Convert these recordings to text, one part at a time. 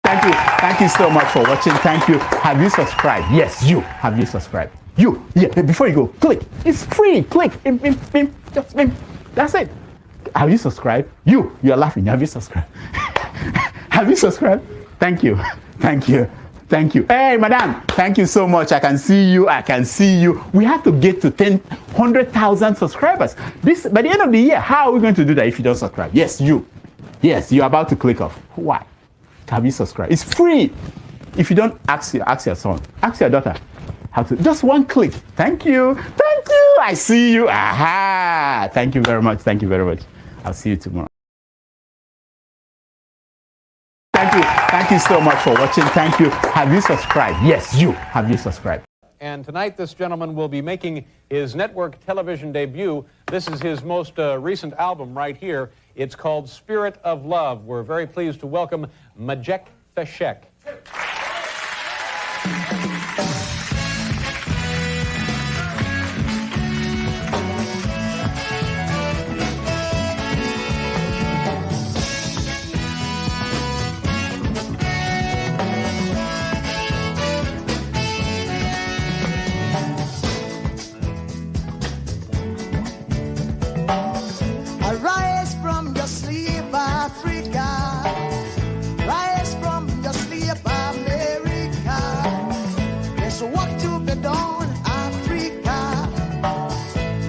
Thank you. Thank you so much for watching. Thank you. Have you subscribed? Yes, you. Have you subscribed? You. Yeah, before you go, click. It's free. Click. Just that's it. Have you subscribed? You are laughing. Have you subscribed? Have you subscribed? Thank you. Thank you. Thank you. Hey, madam, thank you so much. I can see you. I can see you. We have to get to 100,000 subscribers. This by the end of the year. How are we going to do that if you don't subscribe? Yes, you. Yes, you're about to click off. Why? Have you subscribed? It's free. If you don't, ask your son, ask your daughter how to. Just one click. Thank you. Thank you. I see you. Aha. Thank you very much. Thank you very much. I'll see you tomorrow. Thank you. Thank you so much for watching. Thank you. Have you subscribed? Yes, you. Have you subscribed? And tonight, this gentleman will be making his network television debut. This is his most recent album right here. It's called Spirit of Love. We're very pleased to welcome Majek Feshek. Arise from your sleep, Africa. Rise from your sleep, America. There's work to be done, Africa.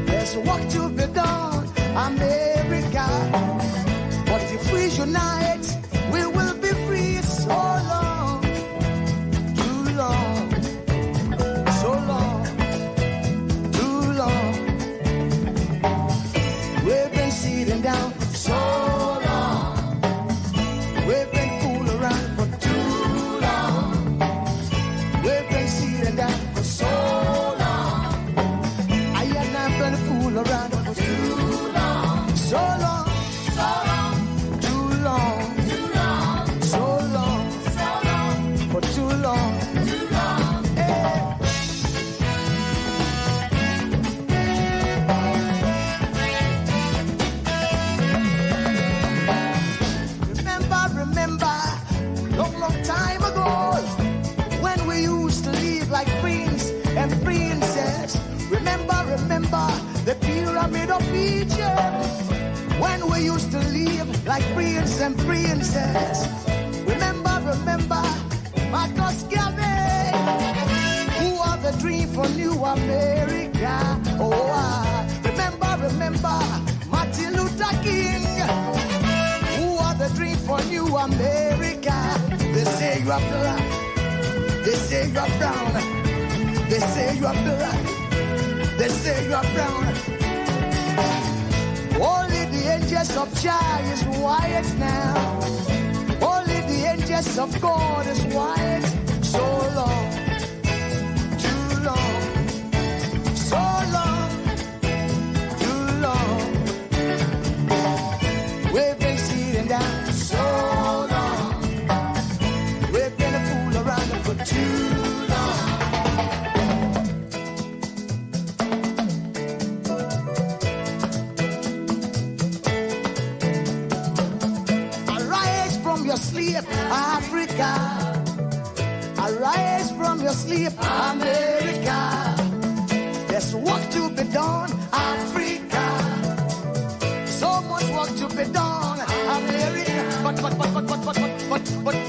There's work to be done, America. But if we unite, we will be free. So long, too long, so long, too long. We've been sitting down for so long. We've been fooling around for too long. We've been sitting down for so long. I and I've been fooling around for too long. So long, so long, too long, too long, so long, for too long, too long. Hey. Remember, long time ago, when we used to live like prince and princess. Remember, the pyramid of Egypt, when we used to live like prince and princess. Remember, Marcus Garvey, who are the dream for New America. Oh, remember, Martin Luther King, the dream for New America. They say you are black, they say you are brown, they say you are black, they say you are brown. Only the angels of Jah is white now. Only the angels of God is white. So long, too long, so long, too long. We've been sitting down so long. We've been a fool around for too long. Arise from your sleep, Africa. Arise from your sleep, America. There's work to be done, Africa. So much work to be done, America.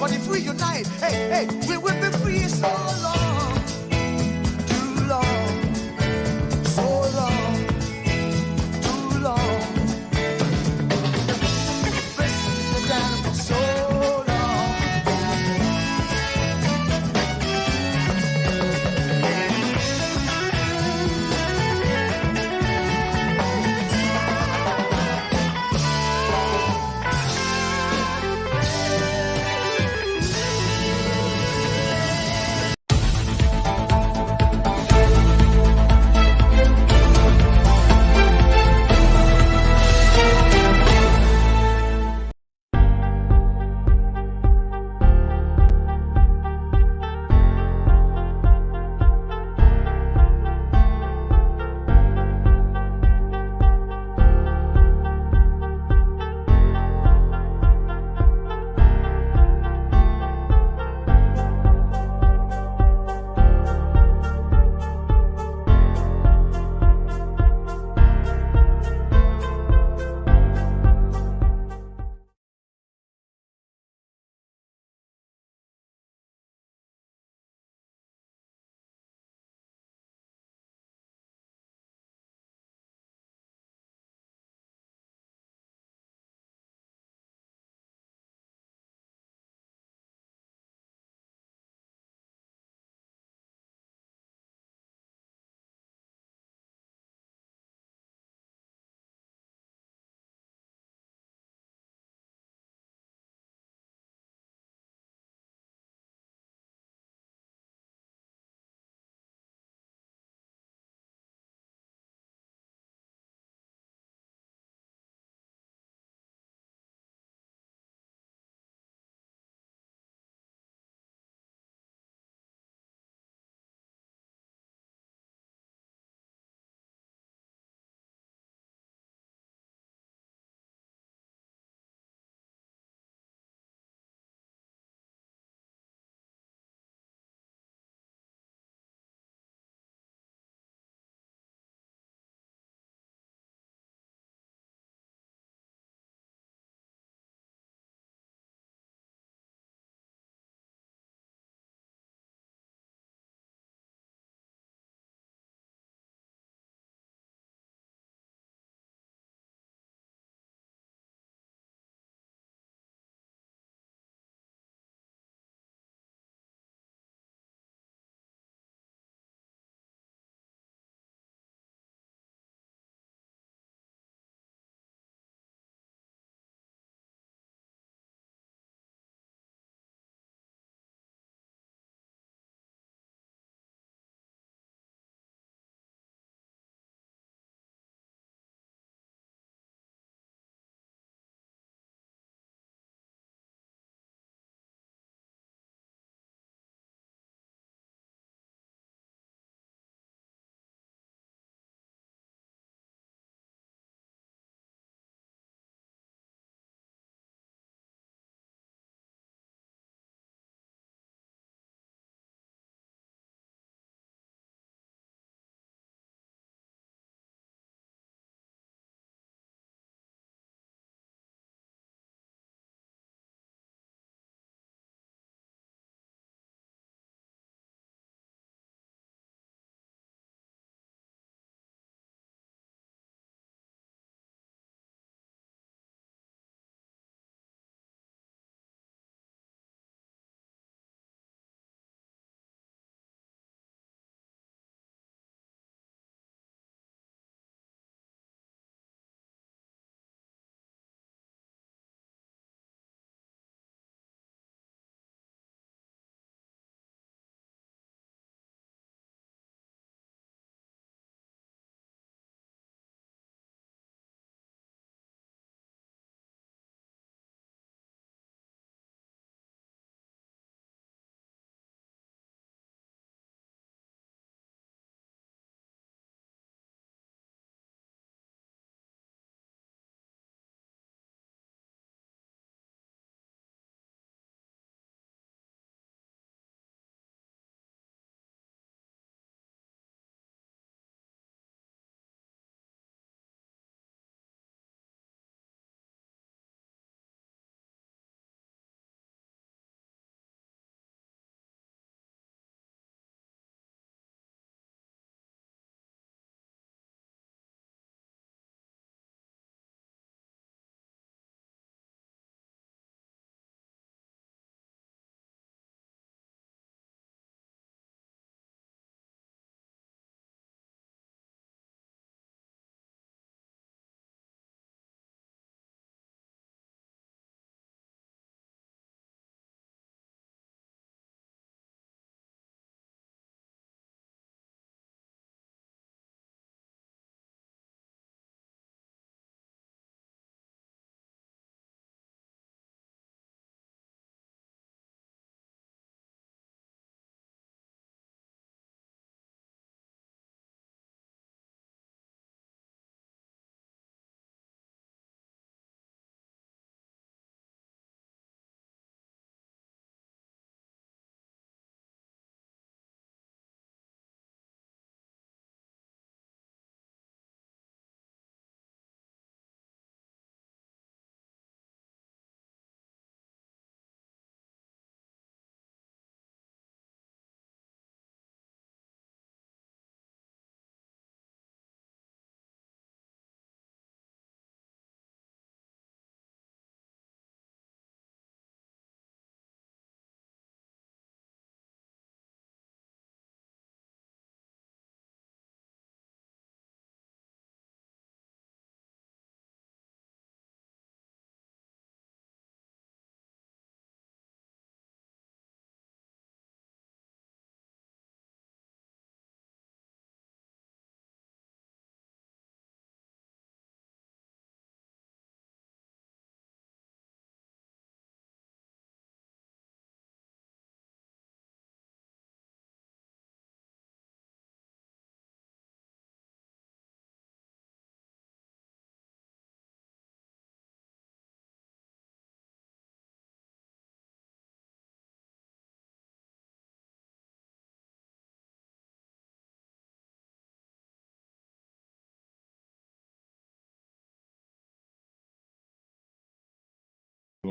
But if we unite, hey, we will be free. So long, too long, so long, too long. Pressing down for so long.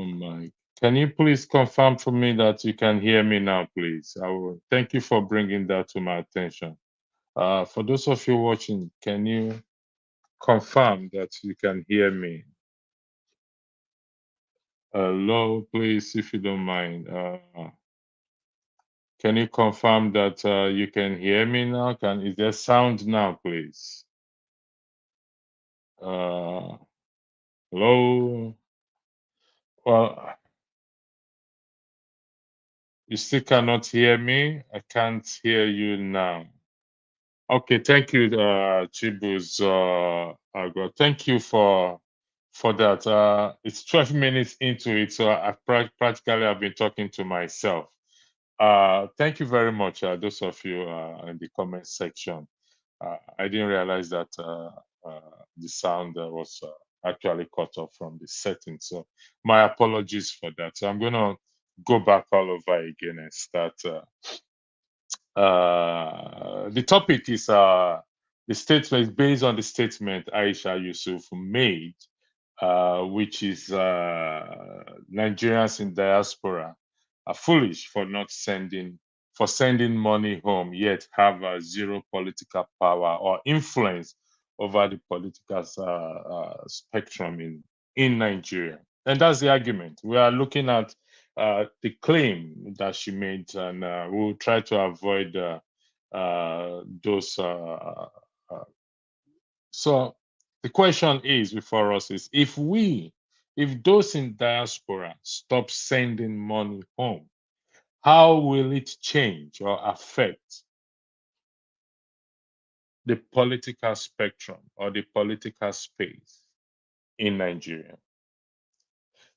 Mike. Can you please confirm for me that you can hear me now, please? I will thank you for bringing that to my attention. For those of you watching, can you confirm that you can hear me? Hello, please, if you don't mind. Can you confirm that you can hear me now? Is there sound now, please? Hello? Well, you still cannot hear me? I can't hear you now. Okay, thank you, Chibuz Agro. Thank you for that. It's 12 minutes into it, so I practically have been talking to myself. Thank you very much, those of you in the comment section. I didn't realize that the sound was actually cut off from the settings, so my apologies for that. So I'm gonna go back all over again and start. The topic is the statement based on the statement Aisha Yusuf made, which is Nigerians in diaspora are foolish for not sending money home, yet have zero political power or influence over the political spectrum in Nigeria. And that's the argument. We are looking at the claim that she made, and we'll try to avoid those. So the question is before us is if those in diaspora stop sending money home, how will it change or affect the political spectrum or the political space in Nigeria?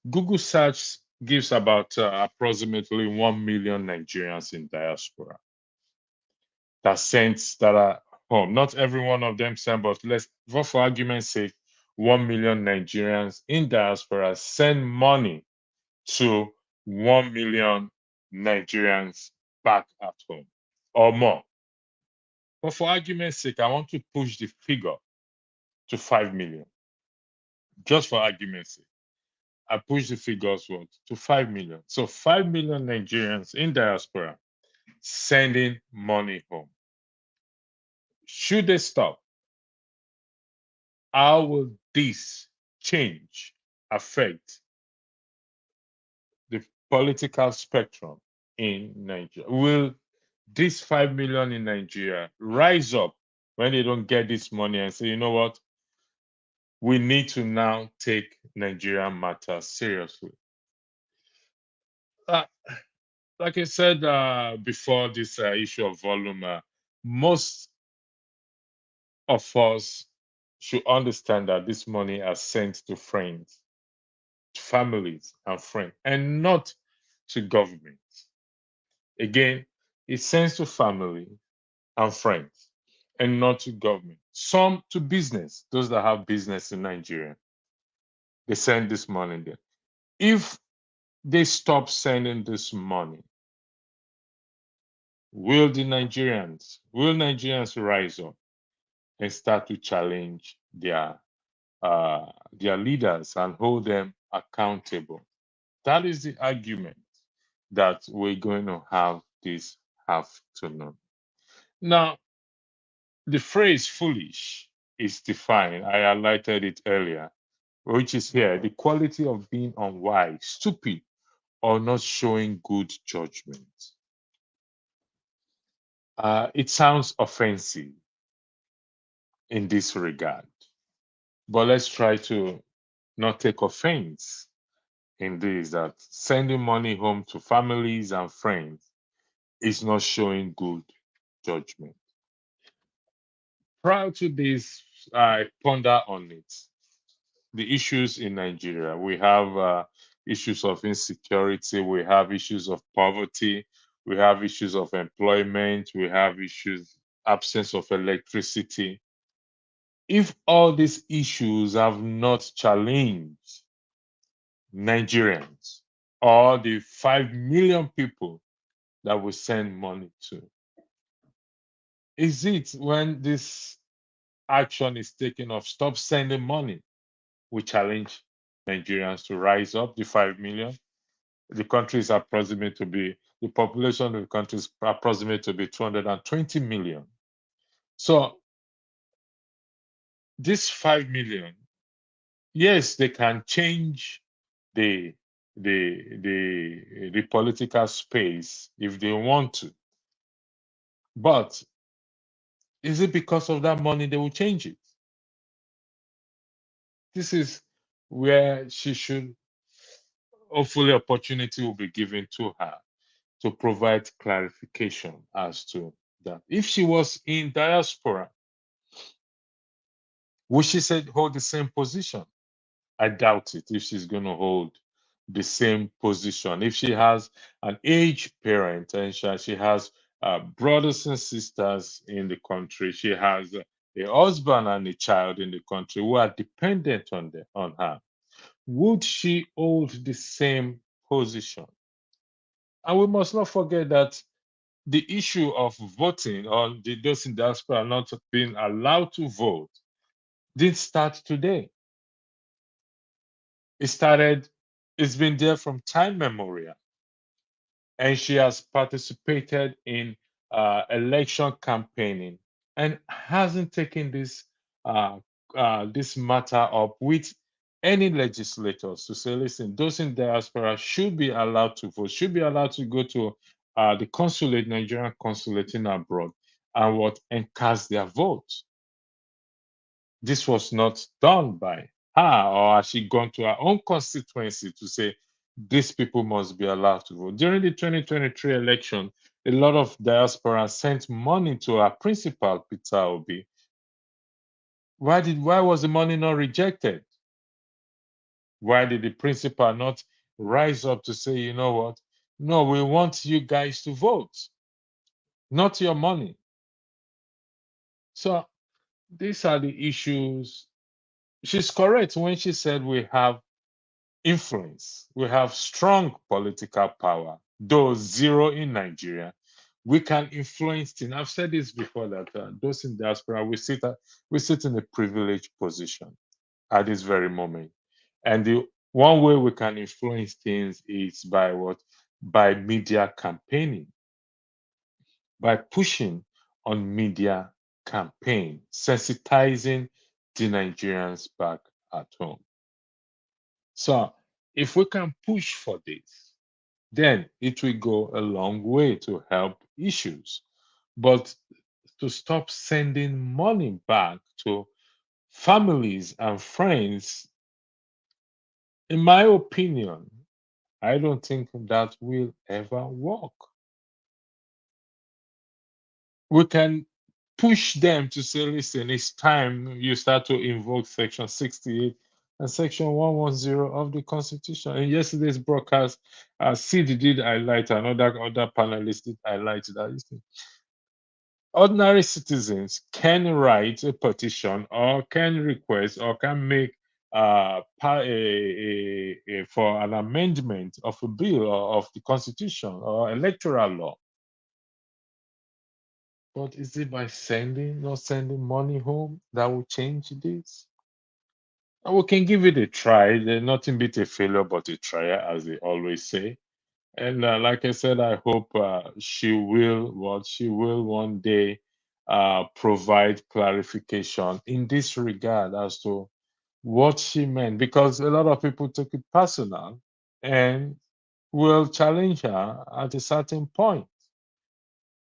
Google search gives about approximately 1 million Nigerians in diaspora that are home. Not every one of them send, but for argument's sake, 1 million Nigerians in diaspora send money to 1 million Nigerians back at home or more. But for argument's sake, I want to push the figure to 5 million. Just for argument's sake. I push the figures to 5 million. So 5 million Nigerians in diaspora sending money home. Should they stop? How will this change affect the political spectrum in Nigeria? Will these 5 million in Nigeria rise up when they don't get this money and say, you know what? We need to now take Nigerian matters seriously. Like I said before this issue of volume, most of us should understand that this money are sent to friends, to families and friends, and not to governments. Again, it sends to family and friends and not to government. Some to business, those that have business in Nigeria, they send this money there. If they stop sending this money, will Nigerians rise up and start to challenge their leaders and hold them accountable? That is the argument that we're going to have this afternoon. Now, the phrase foolish is defined. I highlighted it earlier, which is here the quality of being unwise, stupid, or not showing good judgment. It sounds offensive in this regard, but let's try to not take offense in this, that sending money home to families and friends is not showing good judgment. Prior to this, I ponder on it. The issues in Nigeria, we have issues of insecurity, we have issues of poverty, we have issues of employment, we have absence of electricity. If all these issues have not challenged Nigerians or the 5 million people that we send money to, is it when this action is taken of stop sending money, we challenge Nigerians to rise up, the 5 million. The country is approximated to be, the population of the country is approximated to be 220 million. So this 5 million, yes, they can change the the political space if they want to. But is it because of that money they will change it? This is where she should, hopefully, opportunity will be given to her to provide clarification as to that. If she was in diaspora, would she say hold the same position? I doubt it if she's going to hold the same position. If she has an aged parent and she has brothers and sisters in the country, she has a husband and a child in the country who are dependent on her, would she hold the same position? And we must not forget that the issue of voting, or those in diaspora not being allowed to vote, didn't start today. It started, it's been there from time memorial. And she has participated in election campaigning and hasn't taken this matter up with any legislators to say, listen, those in diaspora should be allowed to vote, should be allowed to go to the consulate, Nigerian consulate in abroad, and and cast their vote. This was not done by her, or has she gone to her own constituency to say these people must be allowed to vote? During the 2023 election, a lot of diaspora sent money to our principal, Peter Obi. Why was the money not rejected? Why did the principal not rise up to say, you know what? No, we want you guys to vote, not your money. So these are the issues. She's correct when she said we have influence. We have strong political power, though zero in Nigeria. We can influence things. I've said this before that those in diaspora, we sit in a privileged position at this very moment. And the one way we can influence things is by what? By media campaigning, by pushing on media campaign, sensitizing the Nigerians back at home. So if we can push for this, then it will go a long way to help issues. But to stop sending money back to families and friends, in my opinion, I don't think that will ever work. We can push them to say, listen, it's time you start to invoke Section 68 and Section 110 of the Constitution. In yesterday's broadcast, Sid did highlight, other panelists did highlight that ordinary citizens can write a petition or can request or can make for an amendment of a bill or of the Constitution or electoral law. But is it by not sending money home that will change this? And we can give it a try. There's nothing beat a failure but a try, as they always say. And like I said, I hope she will one day provide clarification in this regard as to what she meant, because a lot of people took it personal and will challenge her at a certain point.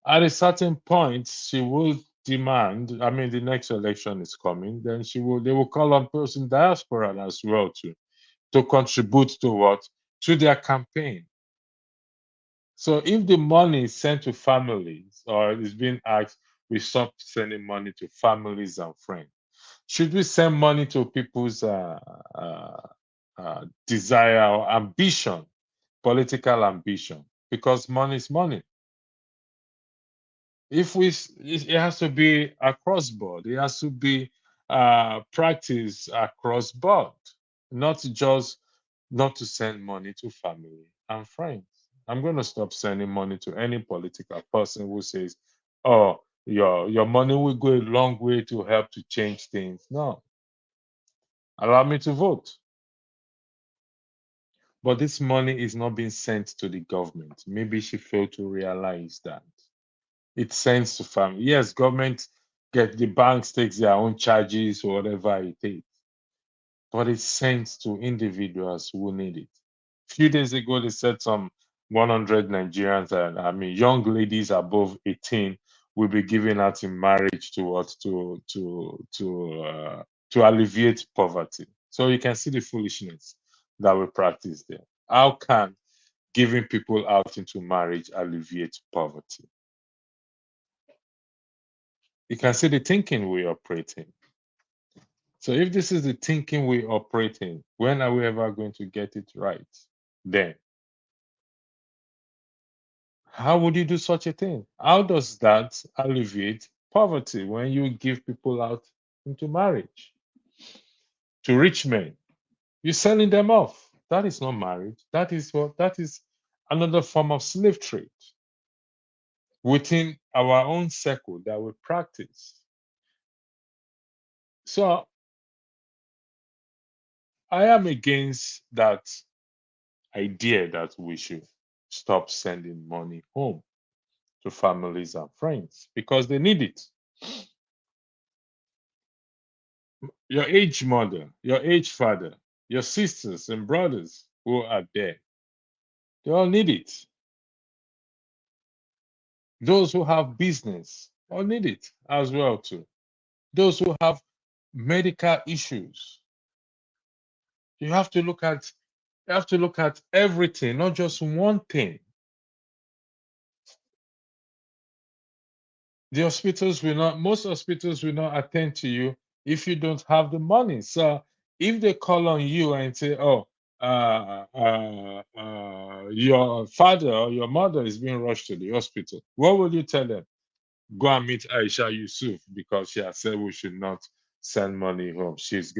At a certain point, she will demand, I mean, the next election is coming, then they will call on person diaspora as well to contribute to what? To their campaign. So if the money is sent to families or is being asked, we stop sending money to families and friends. Should we send money to people's desire or ambition, political ambition? Because money is money. It has to be across board. It has to be practiced across board, not just not to send money to family and friends. I'm going to stop sending money to any political person who says, "Oh, your money will go a long way to help to change things." No, allow me to vote. But this money is not being sent to the government. Maybe she failed to realize that. It's sent to family. Yes, government get the banks takes their own charges or whatever it takes, but it's sent to individuals who need it. A few days ago, they said some 100 Nigerians, I mean, young ladies above 18, will be given out in marriage to what to alleviate poverty. So you can see the foolishness that we practice there. How can giving people out into marriage alleviate poverty? You can see the thinking we operate in. So if this is the thinking we operate in, when are we ever going to get it right? Then how would you do such a thing? How does that alleviate poverty when you give people out into marriage to rich men? You're selling them off. That is not marriage. That is what? That is another form of slave trade within our own circle that we practice. So I am against that idea that we should stop sending money home to families and friends because they need it. Your aged mother, your aged father, your sisters and brothers who are there, they all need it. Those who have business all need it as well too. Those who have medical issues, you have to look at everything, not just one thing. The hospitals will not, most hospitals will not attend to you if you don't have the money. So if they call on you and say, oh, your father or your mother is being rushed to the hospital, what will you tell them? Go and meet Aisha Yusuf because she has said we should not send money home. She's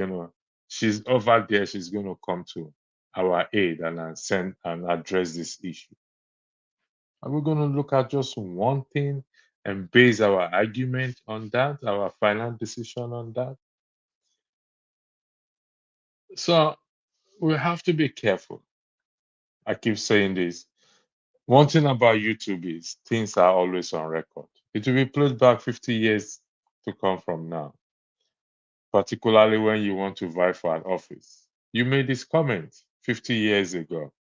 over there, she's gonna come to our aid and send and address this issue. Are we going to look at just one thing and base our argument on that, our final decision on that? So we have to be careful. I keep saying this. One thing about YouTube is things are always on record. It will be played back 50 years to come from now, particularly when you want to vie for an office. You made this comment 50 years ago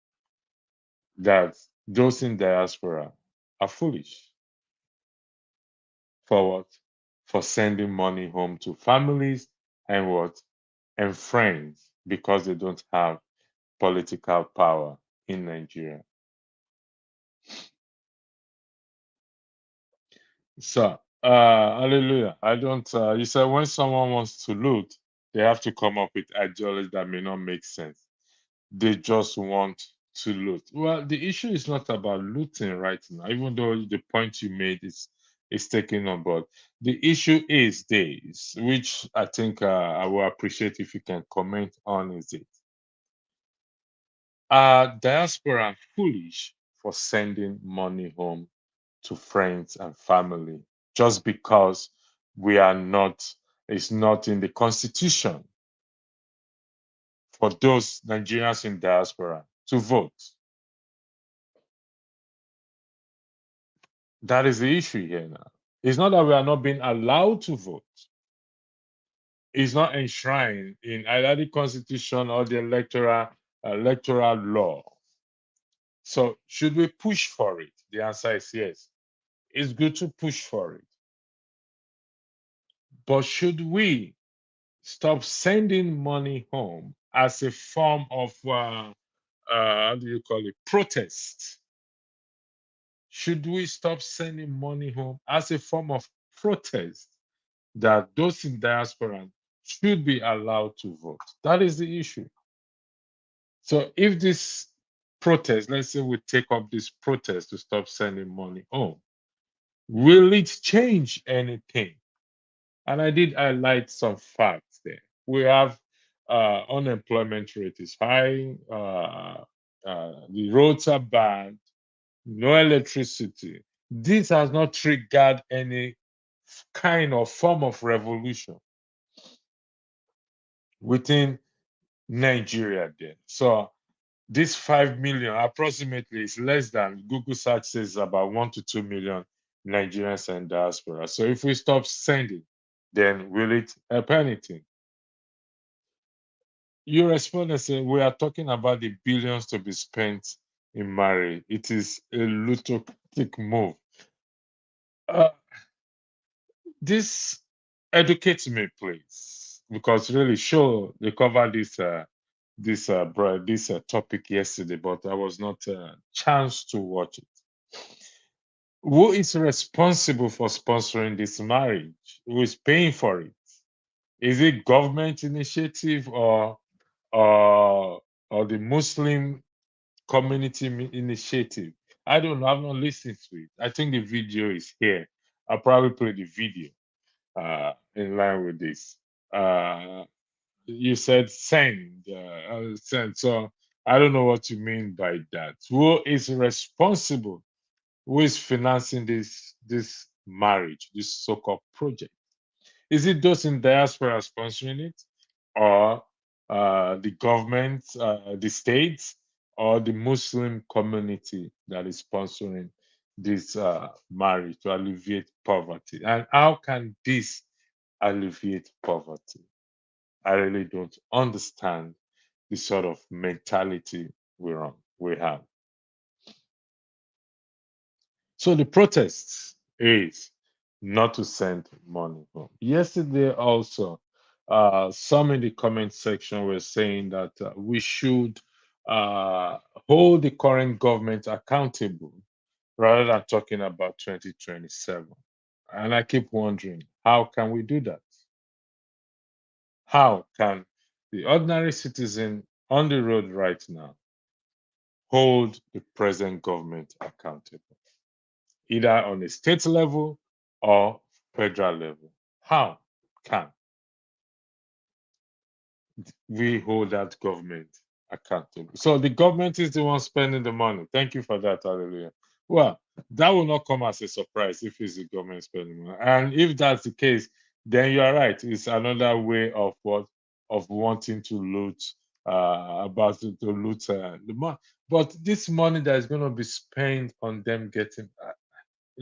that those in diaspora are foolish. For what? For sending money home to families and what? And friends because they don't have political power in Nigeria. So, hallelujah. I don't, you said when someone wants to loot, they have to come up with ideology that may not make sense. They just want to loot. Well, the issue is not about looting right now, even though the point you made is taken on board. The issue is this, which I think I will appreciate if you can comment on, is it? Are diaspora foolish for sending money home to friends and family just because we are not, it's not in the constitution for those Nigerians in diaspora to vote? That is the issue here now. It's not that we are not being allowed to vote. It's not enshrined in either the constitution or the electoral law. So should we push for it? The answer is yes. It's good to push for it. But should we stop sending money home as a form of how do you call it, protest? Should we stop sending money home as a form of protest that those in diaspora should be allowed to vote? That is the issue. So if this protest, let's say we take up this protest to stop sending money home, will it change anything? And I did highlight some facts there. We have unemployment rate is high, the roads are bad, no electricity. This has not triggered any kind of form of revolution within Nigeria there. So This 5 million approximately is less than Google search says about 1 to 2 million Nigerians and diaspora. So if we stop sending, then will it help anything? You respond and say, we are talking about the billions to be spent in marriage. It is a ludicrous move. This educates me, please, because really, sure, they covered this topic yesterday, but I was not chance to watch it. Who is responsible for sponsoring this marriage? Who is paying for it? Is it government initiative or the Muslim community initiative? I don't know. I've not listened to it. I think the video is here. I'll probably play the video in line with this. You said send. So I don't know what you mean by that. Who is responsible? Who is financing this marriage, this so-called project? Is it those in diaspora sponsoring it, or the government, the states, or the Muslim community that is sponsoring this marriage to alleviate poverty? And how can this alleviate poverty? I really don't understand the sort of mentality we have. So the protest is not to send money home. Yesterday also, some in the comment section were saying that we should hold the current government accountable rather than talking about 2027. And I keep wondering, how can we do that? How can the ordinary citizen on the road right now hold the present government accountable, either on a state level or federal level? How can we hold that government accountable? So the government is the one spending the money. Thank you for that, hallelujah. Well, that will not come as a surprise if it's the government spending money. And if that's the case, then you are right. It's another way of what of wanting to loot the money. But this money that is going to be spent on them getting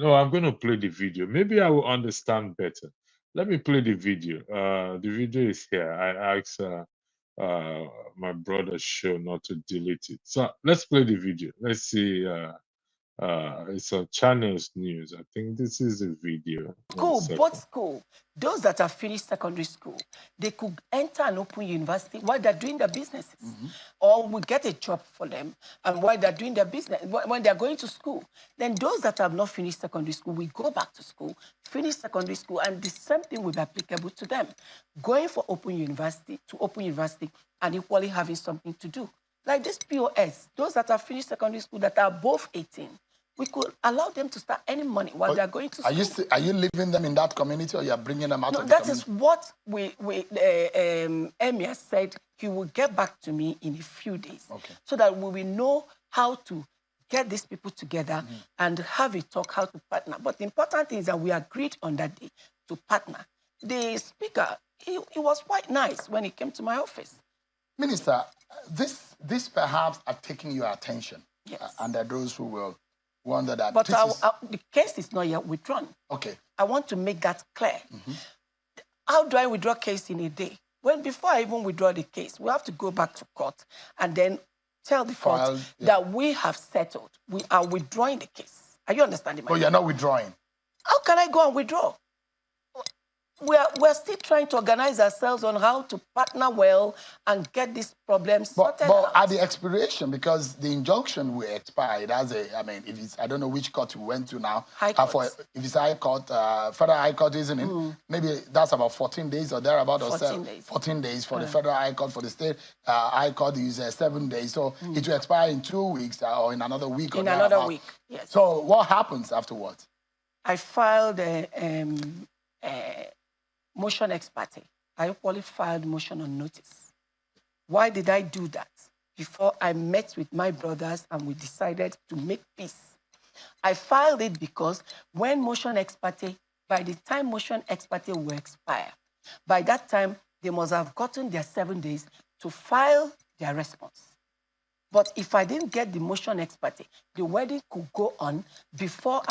I'm going to play the video. Maybe I will understand better. Let me play the video. The video is here. I asked my brother show not to delete it. So let's play the video. Let's see. It's on Channels News. I think this is a video. School, both school, those that have finished secondary school, they could enter an open university while they're doing their businesses. Or we get a job for them and while they're doing their business, when they're going to school. Then those that have not finished secondary school, we go back to school, finish secondary school, and the same thing will be applicable to them. Going for open university to open university and equally having something to do. Like this POS, those that have finished secondary school that are above 18, we could allow them to start earning money while they are going to school. Are you leaving them in that community, or you are bringing them out of the community? That is what Emir said he will get back to me in a few days. Okay. So that we will know how to get these people together and have a talk, how to partner. But the important thing is that we agreed on that day to partner. The speaker, he was quite nice when he came to my office. Minister, this perhaps are taking your attention. Yes. And there are those who will wonder that. But the case is not yet withdrawn. Okay. I want to make that clear. How do I withdraw case in a day? Well, before I even withdraw the case, we have to go back to court and then tell the court that we have settled. We are withdrawing the case. Are you understanding? Oh, you're not withdrawing. How can I go and withdraw? We're still trying to organize ourselves on how to partner well and get these problems sorted out. At the expiration, because the injunction will expire, if it's, I don't know which court we went to now. High court. If it's High Court, Federal High Court, isn't it? Maybe that's about 14 days or thereabout. 14 days. 14 days for the Federal High Court. For the State High Court is 7 days. So it will expire in 2 weeks or in another week. In another week, yes. So what happens afterwards? I filed a motion ex parte. I equally filed motion on notice. Why did I do that? Before I met with my brothers and we decided to make peace. I filed it because when motion ex parte, by the time motion ex parte will expire, by that time, they must have gotten their 7 days to file their response. But if I didn't get the motion expertise, the wedding could go on before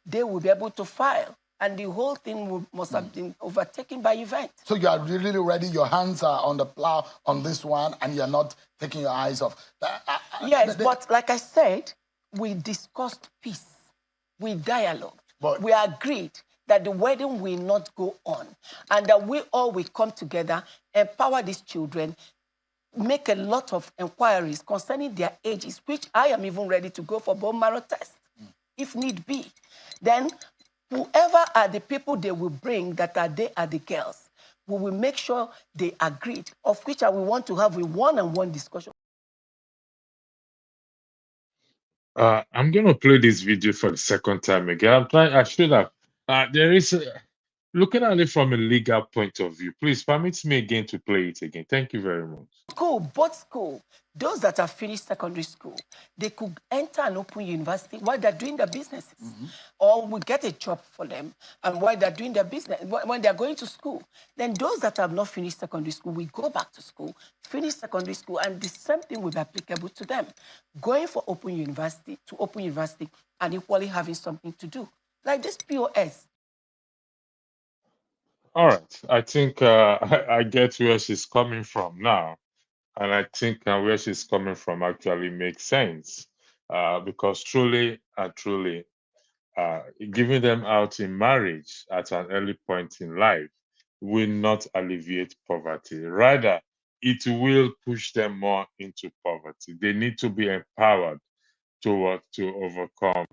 they will be able to file. And the whole thing must have been overtaken by event. So you are really ready. Your hands are on the plow on this one, and you're not taking your eyes off. Yes, but like I said, we discussed peace. We dialogued. But we agreed that the wedding will not go on, and that we all will come together, empower these children, make a lot of inquiries concerning their ages, which I am even ready to go for bone marrow test, if need be. Then whoever are the people they will bring that are the girls, we will make sure they agreed, of which I will want to have a one-on-one discussion. I'm going to play this video for the second time again. I should have. There is, looking at it from a legal point of view, please permit me again to play it again. Thank you very much. Both school, those that have finished secondary school, they could enter an open university while they're doing their businesses. Or we get a job for them, and while they're doing their business, when they're going to school. Then those that have not finished secondary school, we go back to school, finish secondary school, and the same thing will be applicable to them. Going for open university to open university and equally having something to do. Like this POS. All right. I think I get where she's coming from now. And I think where she's coming from actually makes sense. Because truly and truly, giving them out in marriage at an early point in life will not alleviate poverty. Rather, it will push them more into poverty. They need to be empowered to overcome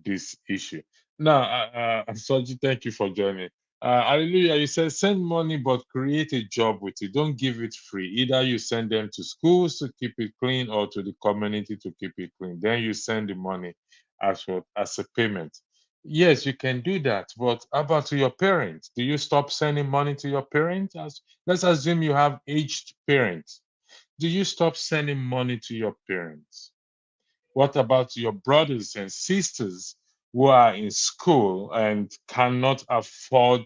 this issue. Now, Soji, thank you for joining. Hallelujah, you said send money, but create a job with it. Don't give it free. Either you send them to schools to keep it clean or to the community to keep it clean. Then you send the money as a payment. Yes, you can do that, but how about to your parents? Do you stop sending money to your parents? Let's assume you have aged parents. Do you stop sending money to your parents? What about your brothers and sisters who are in school and cannot afford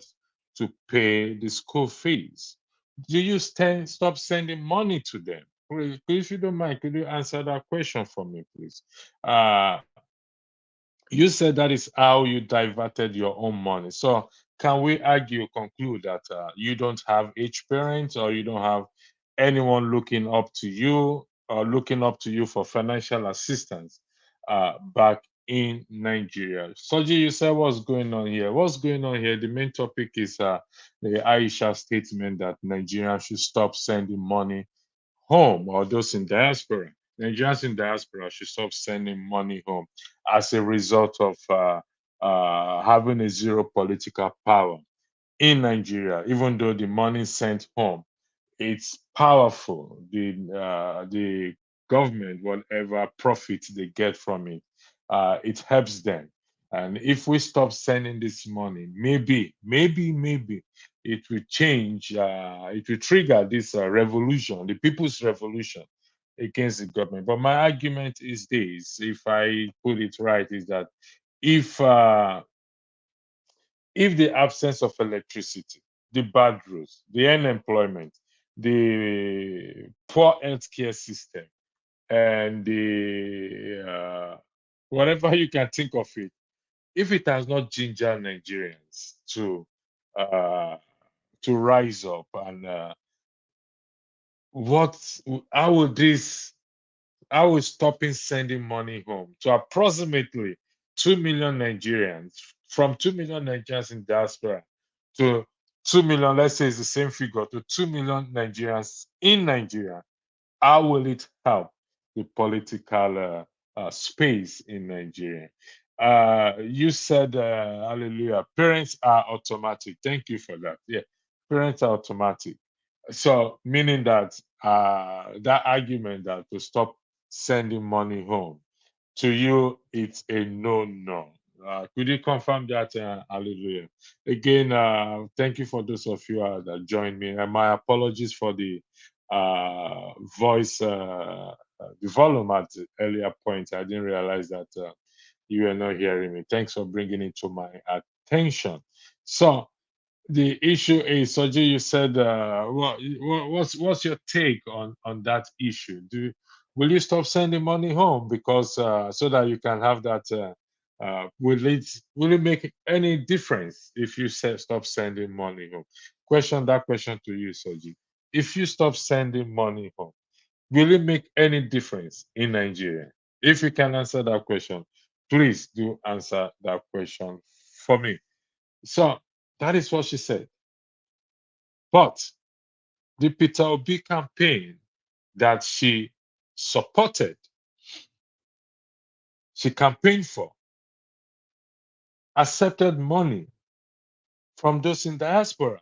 to pay the school fees? Do you stop sending money to them? Please, if you don't mind, could you answer that question for me, please? You said that is how you diverted your own money. So can we conclude that you don't have age parents, or you don't have anyone looking up to you or looking up to you for financial assistance back in Nigeria? Soji, you said what's going on here? What's going on here? The main topic is the Aisha statement that Nigerians should stop sending money home, or those in diaspora. Nigerians in diaspora should stop sending money home as a result of having a zero political power in Nigeria, even though the money sent home, it's powerful. The government, whatever profit they get from it, it helps them. And if we stop sending this money, maybe it will change. It will trigger this revolution, the people's revolution against the government. But my argument is this: if I put it right, is that if the absence of electricity, the bad roads, the unemployment, the poor healthcare system, and the whatever you can think of it, if it has not gingered Nigerians uh, to rise up, and what how would this how will stopping sending money home to approximately 2 million Nigerians, from 2 million Nigerians in diaspora to 2 million, let's say it's the same figure, to 2 million Nigerians in Nigeria, how will it help the political space in Nigeria? You said, hallelujah, parents are automatic. Thank you for that. Yeah, parents are automatic. So, meaning that that argument that to stop sending money home, to you, it's a no. Could you confirm that? Hallelujah. Again, thank you for those of you that joined me. And my apologies for the voice, the volume at the earlier point. I didn't realize that you were not hearing me. Thanks for bringing it to my attention. So, the issue is, Soji, you said, what's your take on that issue? Will you stop sending money home because so that you can have that? Will it make any difference if you stop sending money home? That question to you, Soji. If you stop sending money home, will it make any difference in Nigeria? If you can answer that question, please do answer that question for me. So that is what she said. But the Peter Obi campaign that she supported, she campaigned for, accepted money from those in diaspora.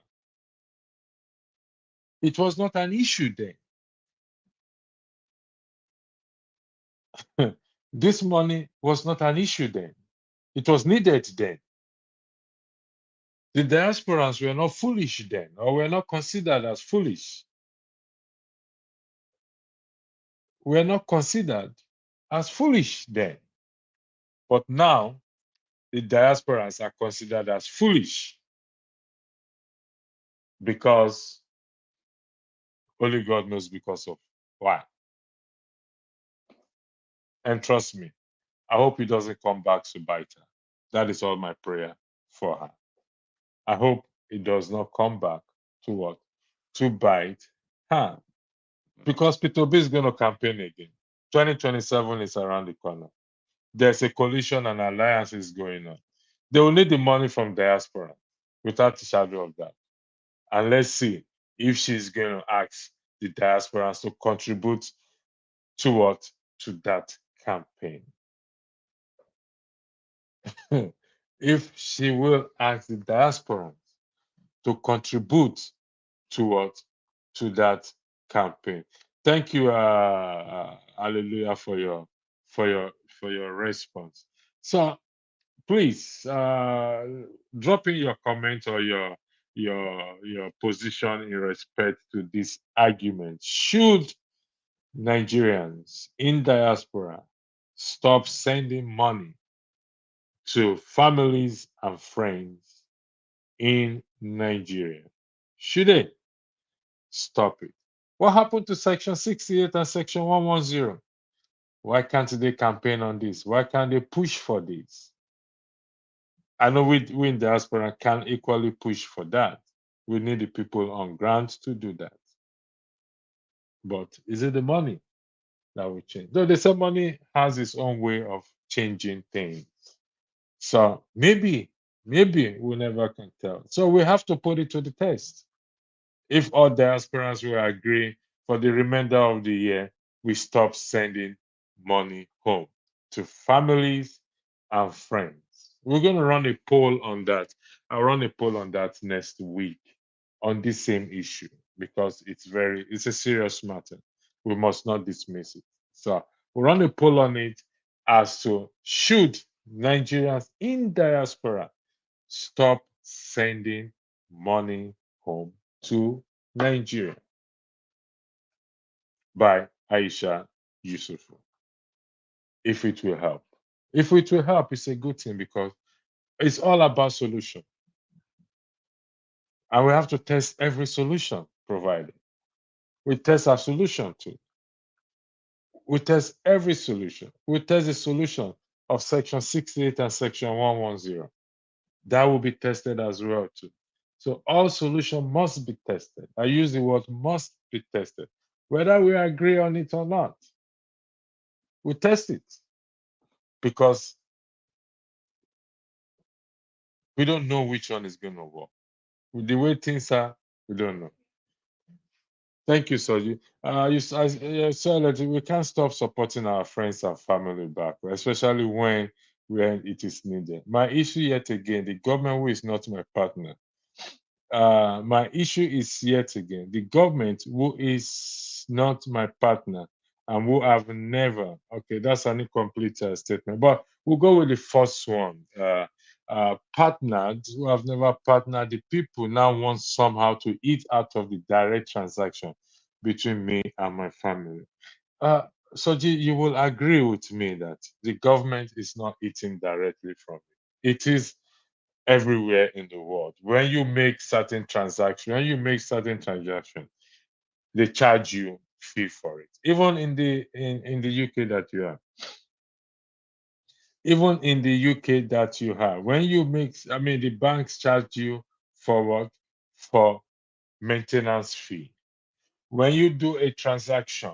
It was not an issue then. This money was not an issue then. It was needed then. The diasporans were not foolish then, or were not considered as foolish. Were not considered as foolish then. But now, the diasporans are considered as foolish because only God knows because of why. And trust me, I hope it doesn't come back to bite her. That is all my prayer for her. I hope it does not come back to what? To bite her. Because Peter Obi is going to campaign again. 2027 is around the corner. There's a coalition and alliance is going on. They will need the money from diaspora without a shadow of doubt. And let's see if she's going to ask the diasporans to contribute to what? To that campaign. If she will ask the diasporans to contribute to what? To that campaign. Thank you, Hallelujah, for your response. So please drop in your comment or your position in respect to this argument. Should Nigerians in diaspora stop sending money to families and friends in Nigeria? Should they stop it? What happened to Section 68 and Section 110? Why can't they campaign on this? Why can't they push for this? I know we in diaspora can equally push for that. We need the people on ground to do that. But is it the money that will change? Though they say money has its own way of changing things. So maybe we never can tell. So we have to put it to the test. If all diasporans will agree for the remainder of the year, we stop sending money home to families and friends. We're going to run a poll on that. I'll run a poll on that next week on this same issue because it's a serious matter. We must not dismiss it. So we'll run a poll on it as to should Nigerians in diaspora stop sending money home to Nigeria by Aisha Yusufu. If it will help. If it will help, it's a good thing because it's all about solution. And we have to test every solution provided. We test our solution too. We test every solution. We test the solution of Section 68 and Section 110. That will be tested as well too. So all solutions must be tested. I use the word must be tested, whether we agree on it or not. We test it because we don't know which one is going to work. With the way things are, we don't know. Thank you, Soji. You said that we can't stop supporting our friends and family back, especially when it is needed. My issue yet again, the government who is not my partner. My issue is yet again the government who is not my partner and who have never. Okay, that's an incomplete statement, but we'll go with the first one. Partnered who have never partnered. The people now want somehow to eat out of the direct transaction between me and my family. Uh, Soji, you will agree with me that the government is not eating directly from it. It is everywhere in the world. When you make certain transactions, they charge you fee for it. Even in the UK that you have. Even in the UK that you have, when you make, I mean, the banks charge you for what? For maintenance fee. When you do a transaction,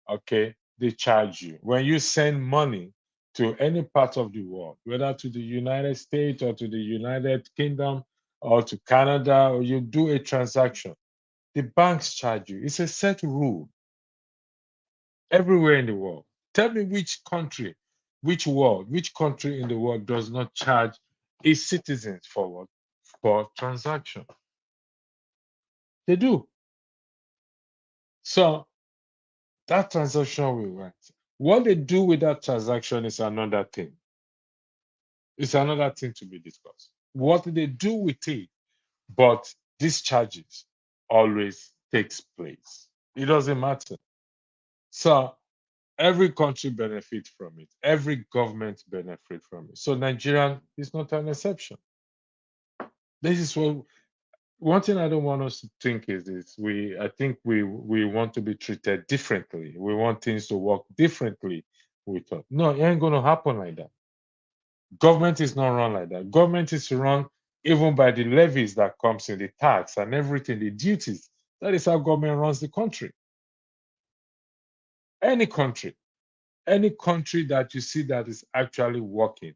okay, they charge you. When you send money to any part of the world, whether to the United States or to the United Kingdom or to Canada, or you do a transaction, the banks charge you. It's a set rule everywhere in the world. Tell me which country, which country in the world does not charge its citizens for what? For transaction. They do. So that transaction will work. What they do with that transaction is another thing. It's another thing to be discussed. What they do with it, but these charges always takes place. It doesn't matter. So every country benefits from it. Every government benefits from it. So Nigeria is not an exception. This is what one thing I don't want us to think is this. I think we want to be treated differently. We want things to work differently with us. No, it ain't gonna happen like that. Government is not run like that. Government is run even by the levies that comes in, the tax and everything, the duties. That is how government runs the country. Any country that you see that is actually working,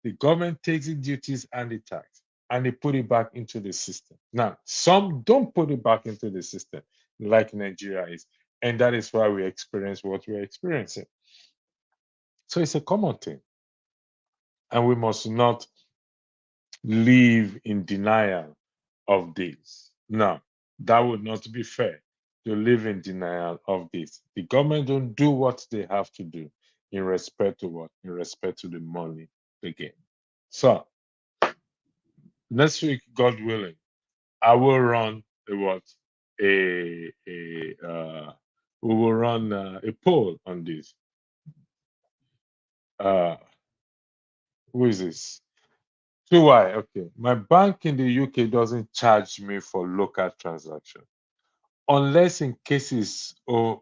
the government takes the duties and the tax and they put it back into the system. Now, some don't put it back into the system like Nigeria is. And that is why we experience what we're experiencing. So it's a common thing. And we must not live in denial of this. Now, that would not be fair to live in denial of this. The government don't do what they have to do in respect to what? In respect to the money they get. So next week, God willing, I will run a what? We will run a poll on this. Who is this? 2Y. Okay. My bank in the UK doesn't charge me for local transaction unless in cases over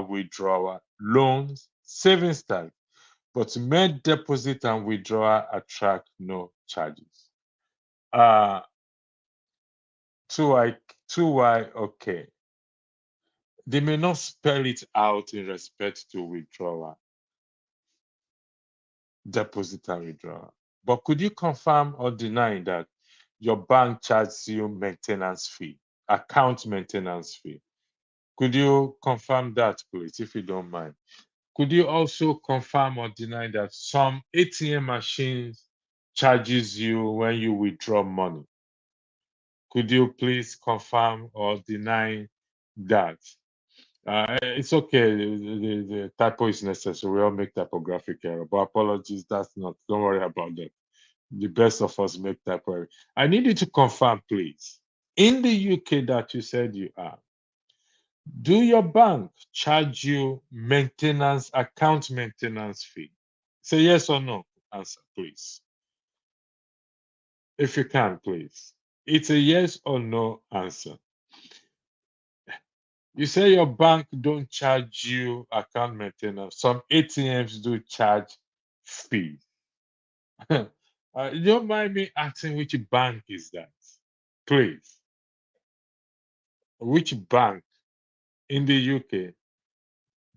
withdrawal, loans, savings tax, but main deposit and withdrawal attract no charges. 2Y, okay. They may not spell it out in respect to withdrawal, deposit and withdrawal. But could you confirm or deny that your bank charges you maintenance fee, account maintenance fee? Could you confirm that, please, if you don't mind? Could you also confirm or deny that some ATM machines charges you when you withdraw money? Could you please confirm or deny that? It's okay. The typo is necessary. We all make typographic error, but apologies. That's not. Don't worry about that. The best of us make typo error. I need you to confirm, please. In the UK that you said you are, do your bank charge you maintenance, account maintenance fee? Say yes or no. Answer, please. If you can, please. It's a yes or no answer. You say your bank don't charge you account maintenance. Some ATMs do charge fees. You don't mind me asking which bank is that? Please. Which bank in the UK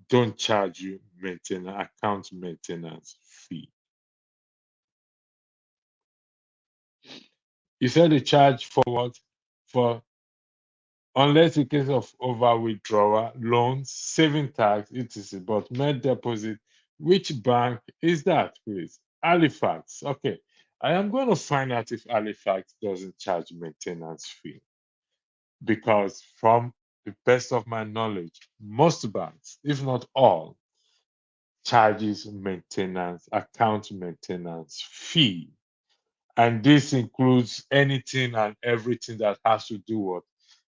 don't charge you maintenance, account maintenance fee? You said they charge for what? For unless in case of over withdrawal, loans, saving tax, etc. But main deposit, which bank is that, please? Halifax. Okay. I am going to find out if Halifax doesn't charge maintenance fee. Because from the best of my knowledge, most banks, if not all, charges maintenance, account maintenance fee. And this includes anything and everything that has to do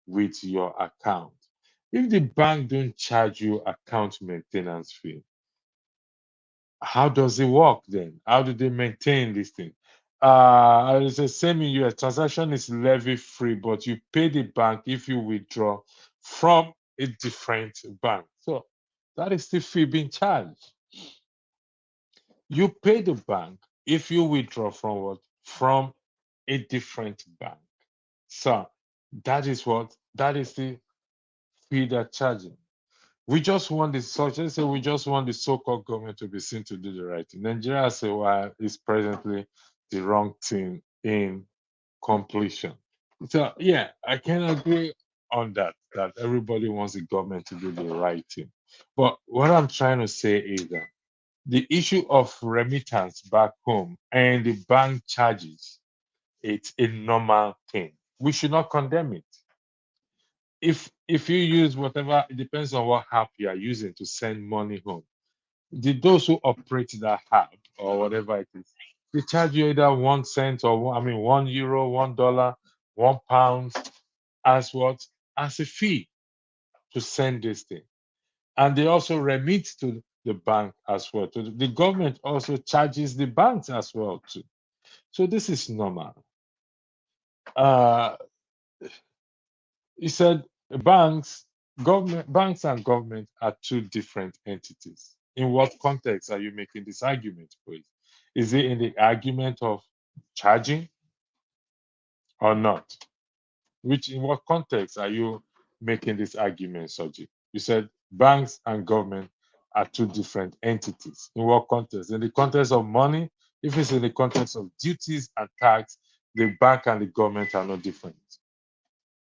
with your account. If the bank don't charge you account maintenance fee, how does it work then? How do they maintain this thing? It's the same in US. Transaction is levy free, but you pay the bank if you withdraw from a different bank. So that is the fee being charged. You pay the bank if you withdraw from what? From a different bank. So that is what? That is the fee they're charging. We just want the such as say we just want the so-called government to be seen to do the right thing. Nigeria say why is presently the wrong thing in completion. So yeah, I can agree on that, that everybody wants the government to do the right thing. But what I'm trying to say is that the issue of remittance back home and the bank charges, it's a normal thing. We should not condemn it. If you use whatever, it depends on what app you are using to send money home. Those who operate that app or whatever it is, they charge you either 1 cent or €1, $1, £1 as what? As a fee to send this thing. And they also remit to the bank as well. The government also charges the banks as well too. So this is normal. He said banks and government are two different entities. In what context are you making this argument, please? Is it in the argument of charging or not? In what context are you making this argument, Soji? You said banks and government are two different entities. In what context? In the context of money? If it's in the context of duties and tax, the bank and the government are not different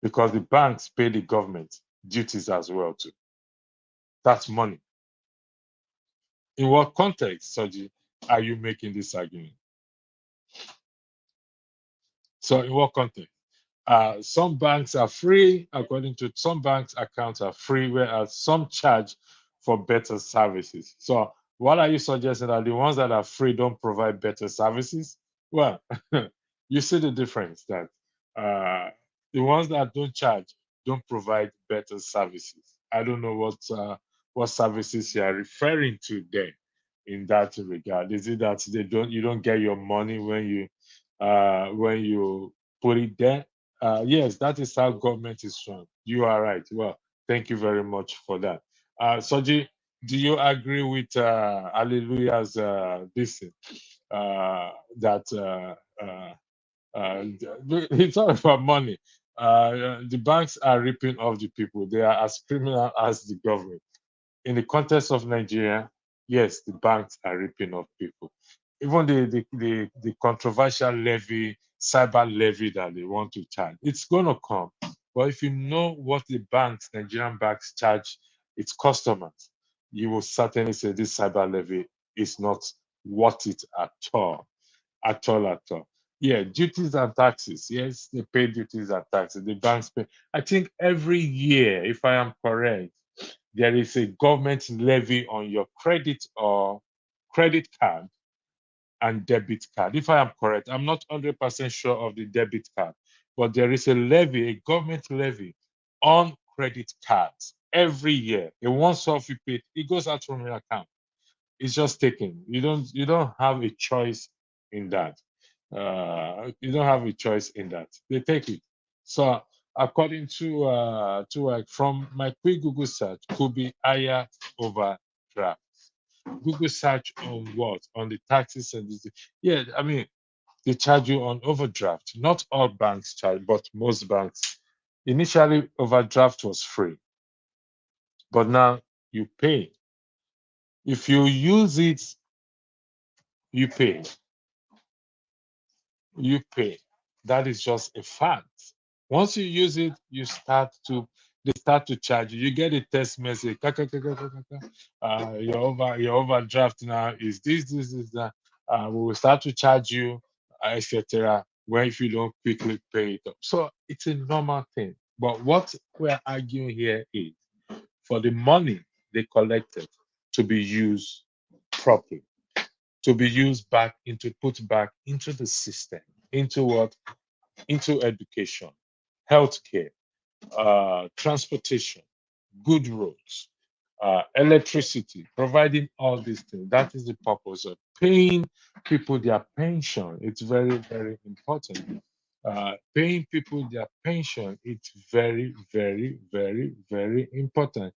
because the banks pay the government duties as well too. That's money. In what context, Soji, are you making this argument? So in what context? Some banks are free, according to some banks, accounts are free, whereas some charge for better services. So, what are you suggesting, that the ones that are free don't provide better services? Well, you see the difference, that the ones that don't charge don't provide better services. I don't know what services you are referring to there in that regard. Is it that you don't get your money when you put it there? Yes, that is how government is run. You are right. Well, thank you very much for that. Soji, do you agree with Alleluia's this that it's all about money? The banks are ripping off the people. They are as criminal as the government. In the context of Nigeria, yes, the banks are ripping off people. Even the controversial levy, cyber levy that they want to charge, it's going to come. But if you know what the banks, Nigerian banks, charge its customers, you will certainly say this cyber levy is not worth it at all. At all, at all. Yeah, duties and taxes. Yes, they pay duties and taxes. The banks pay. I think every year, if I am correct, there is a government levy on your credit card and debit card. If I am correct, I'm not 100% sure of the debit card, but there is a levy, a government levy on credit cards every year. A once-off you pay, it goes out from your account. It's just taken. You don't have a choice in that. You don't have a choice in that. They take it. So according to from my quick Google search, could be higher overdraft. Google search on what? On the taxes and this. Yeah, I mean they charge you on overdraft. Not all banks charge, but most banks. Initially, overdraft was free, but now you pay. If you use it, you pay. You pay. That is just a fact. Once you use it, they start to charge you. You get a text message. Your overdraft now is this, that. We will start to charge you, etc. When if you don't quickly pay it up. So it's a normal thing. But what we're arguing here is for the money they collected to be used properly, to be used put back into the system, into what? Into education, healthcare, transportation, good roads, electricity, providing all these things. That is the purpose of paying people their pension. It's very, very important. Paying people their pension, it's very, very, very, very important.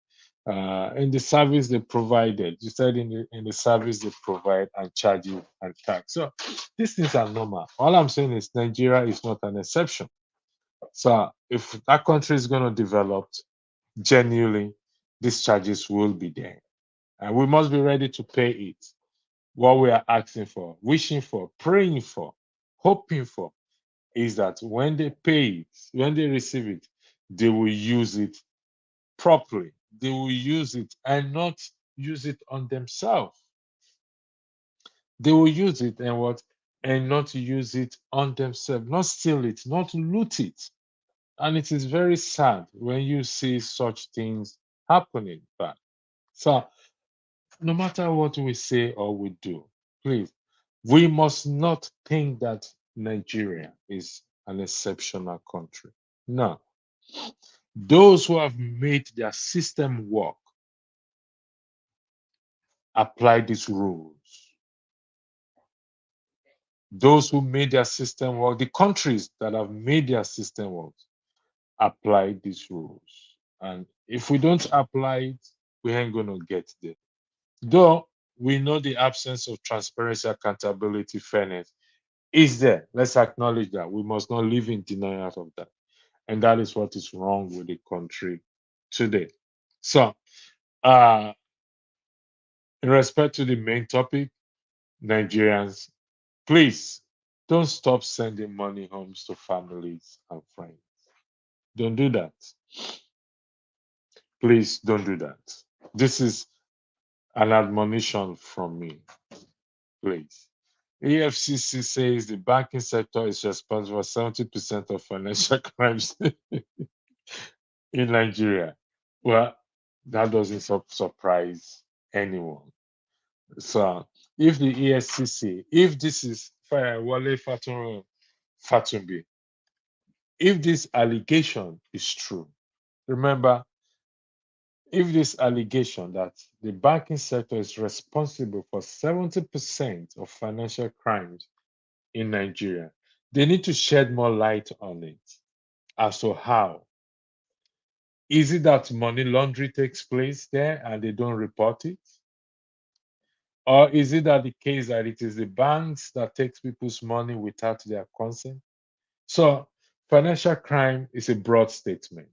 In the service they provided, you said in the service they provide and charge you and tax. So these things are normal. All I'm saying is Nigeria is not an exception. So if that country is going to develop genuinely, these charges will be there. And we must be ready to pay it. What we are asking for, wishing for, praying for, hoping for is that when they pay it, when they receive it, they will use it properly. They will use it and not use it on themselves. They will use it and what? And not use it on themselves, not steal it, not loot it. And it is very sad when you see such things happening. But so no matter what we say or we do, please, we must not think that Nigeria is an exceptional country. No. Those who have made their system work apply these rules. Those who made their system work, the countries that have made their system work, apply these rules. And if we don't apply it, we ain't going to get there. Though we know the absence of transparency, accountability, fairness is there. Let's acknowledge that. We must not live in denial of that. And that is what is wrong with the country today. So, in respect to the main topic, Nigerians, please don't stop sending money homes to families and friends. Don't do that. Please don't do that. This is an admonition from me. Please. EFCC says the banking sector is responsible for 70% of financial crimes in Nigeria. Well, that doesn't surprise anyone. So, if the EFCC, if this is Wale Fatumbi, if this allegation is true, remember, if this allegation that the banking sector is responsible for 70% of financial crimes in Nigeria, they need to shed more light on it as to how. Is it that money laundering takes place there and they don't report it? Or is it that the case that it is the banks that takes people's money without their consent? So financial crime is a broad statement.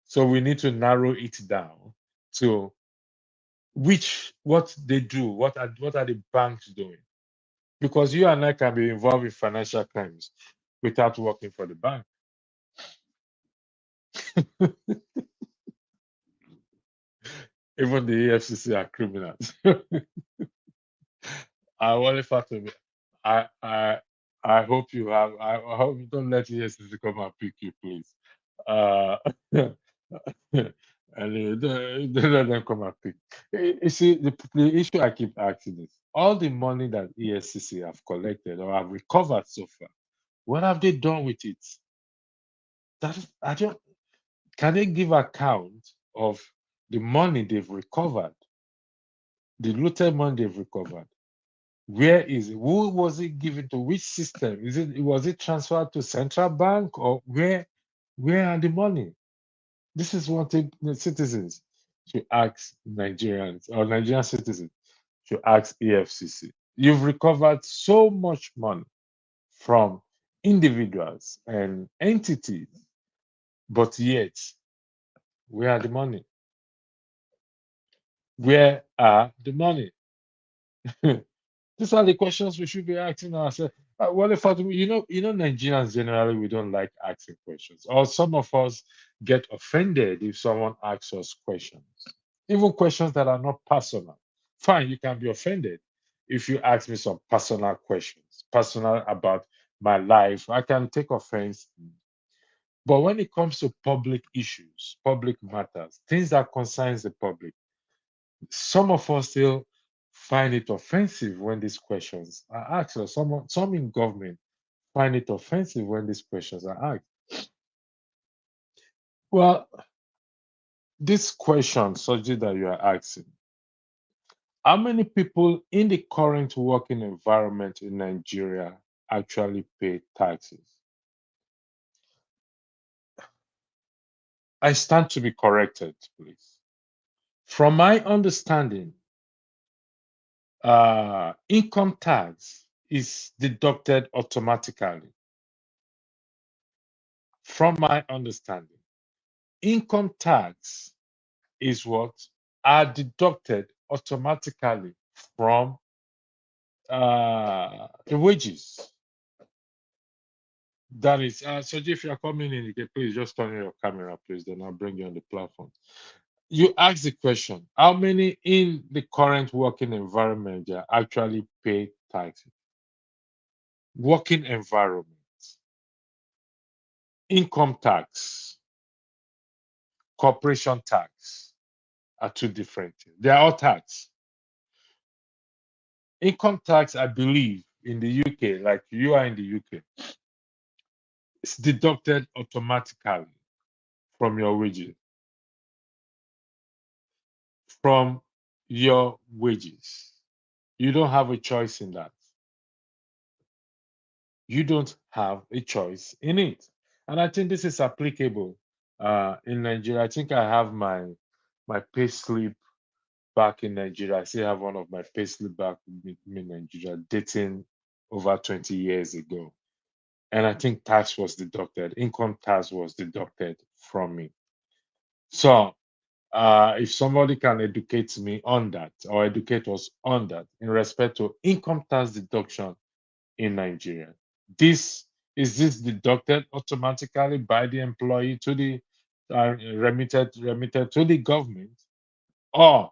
So we need to narrow it down to what they do, what are the banks doing? Because you and I can be involved in financial crimes without working for the bank. Even the EFCC are criminals. I want to be. I I hope you have. I hope you don't let EFCC come and pick you, please. Uh, and don't let them come and pick. You see, the issue I keep asking is all the money that EFCC have collected or have recovered so far. What have they done with it? That is, I don't. Can they give account of the money they've recovered, the looted money they've recovered? Where is it? Who was it given to? Which system? Was it transferred to central bank or where are the money? This is what the citizens should ask Nigerians or Nigerian citizens should ask EFCC. You've recovered so much money from individuals and entities, but yet, where are the money? Where are the money? These are the questions we should be asking ourselves. Well, if Nigerians generally we don't like asking questions, or some of us get offended if someone asks us questions, even questions that are not personal. Fine, you can be offended if you ask me some personal questions, personal about my life. I can take offense. But when it comes to public issues, public matters, things that concerns the public, some of us still find it offensive when these questions are asked, or some in government find it offensive when these questions are asked. Well, this question, subject that you are asking, how many people in the current working environment in Nigeria actually pay taxes? I stand to be corrected, please. From my understanding, income tax is deducted automatically. From my understanding, income tax is what are deducted automatically from the wages. That is, so if you're coming in, you can please just turn on your camera, please. Then I'll bring you on the platform. You ask the question: how many in the current working environment they actually pay taxes? Working environment, income tax, corporation tax are two different things. They are all tax. Income tax, I believe, in the UK, like you are in the UK, it's deducted automatically from your wages. From your wages. You don't have a choice in that. You don't have a choice in it. And I think this is applicable in Nigeria. I think I have my pay slip back in Nigeria. I still have one of my pay slip back in Nigeria dating over 20 years ago. And I think tax was deducted, income tax was deducted from me. So if somebody can educate me on that or educate us on that in respect to income tax deduction in Nigeria, is this deducted automatically by the employee to the remitted to the government, or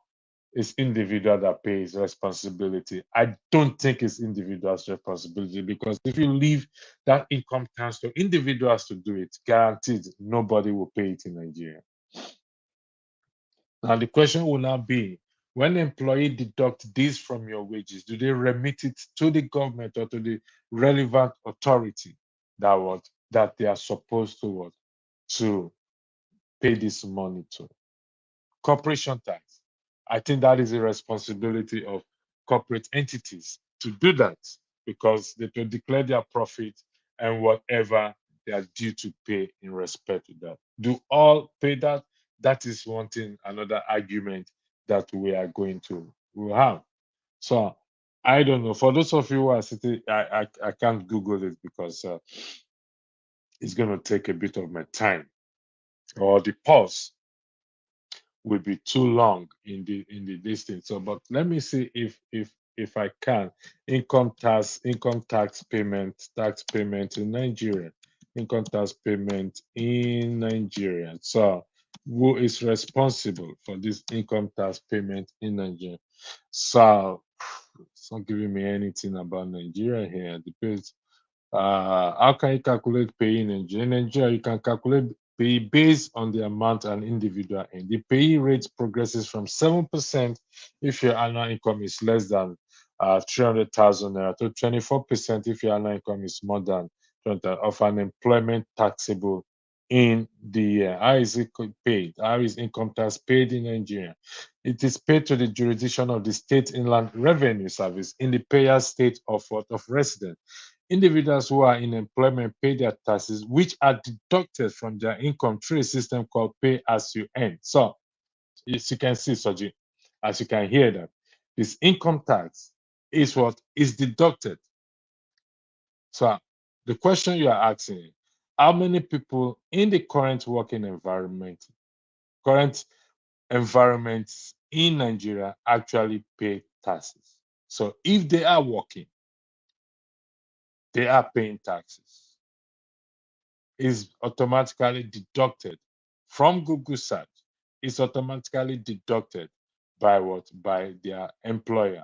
it's individual that pays responsibility? I don't think it's individual's responsibility, because if you leave that income tax to individuals to do it, guaranteed nobody will pay it in Nigeria. Now, the question will now be, when the employee deduct this from your wages, do they remit it to the government or to the relevant authority that they are supposed to pay this money to? Corporation tax. I think that is a responsibility of corporate entities to do that, because they to declare their profit and whatever they are due to pay in respect to that. Do all pay that? That is one thing, another argument that we are going to will have. So I don't know. For those of you who are sitting, I can't Google it because it's going to take a bit of my time, or the pause will be too long in the distance. So, but let me see if I can. Income tax payment in Nigeria. Income tax payment in Nigeria. So, who is responsible for this income tax payment in Nigeria? So, it's not giving me anything about Nigeria here. Depends. How can you calculate pay in Nigeria? In Nigeria, you can calculate pay based on the amount an individual earns. The pay rate progresses from 7% if your annual income is less than 300,000 naira to 24% if your annual income is more than 20,000 of unemployment taxable in the year. How is it paid? How is income tax paid in Nigeria? It is paid to the jurisdiction of the State Inland Revenue Service in the payer state of residence. Individuals who are in employment pay their taxes, which are deducted from their income through a system called pay as you earn. So, as you can see, Soji, as you can hear that, this income tax is what is deducted. So, the question you are asking, how many people in the current working current environments in Nigeria actually pay taxes? So, if they are working, they are paying taxes. Is automatically deducted from Google search. Is automatically deducted by what? By their employer.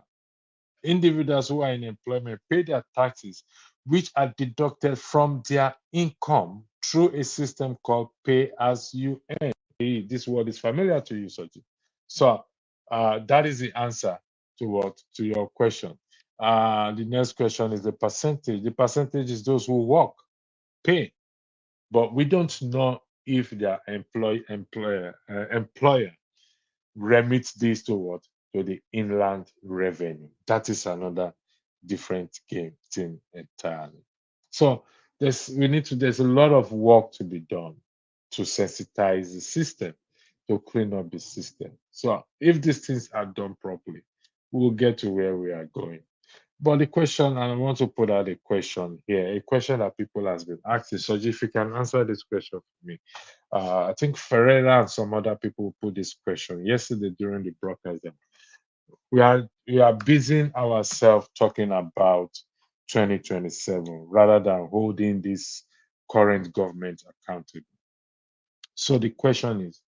Individuals who are in employment pay their taxes, which are deducted from their income through a system called pay as you earn. This word is familiar to you, Soji. So that is the answer to your question. The next question is the percentage. The percentage is those who work pay, but we don't know if their employer remits this to what? To the inland revenue. That is another different game thing entirely. So there's a lot of work to be done to sensitize the system, to clean up the system. So if these things are done properly, we'll get to where we are going. But the question, and I want to put out a question here, a question that people has been asking. So if you can answer this question for me. I think Ferreira and some other people put this question yesterday during the broadcast. We are busying ourselves talking about 2027 rather than holding this current government accountable. So the question is,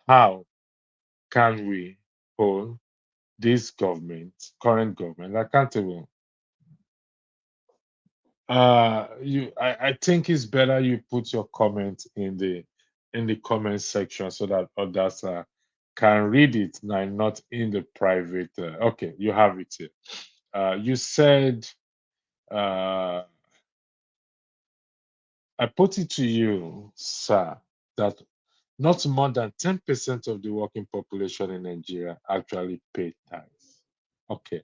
how can we hold this government, current government, accountable? I think it's better you put your comment in the comment section so that others can read it now, not in the private. Okay, you have it here. You said, I put it to you, sir, that not more than 10% of the working population in Nigeria actually pay tax. Okay.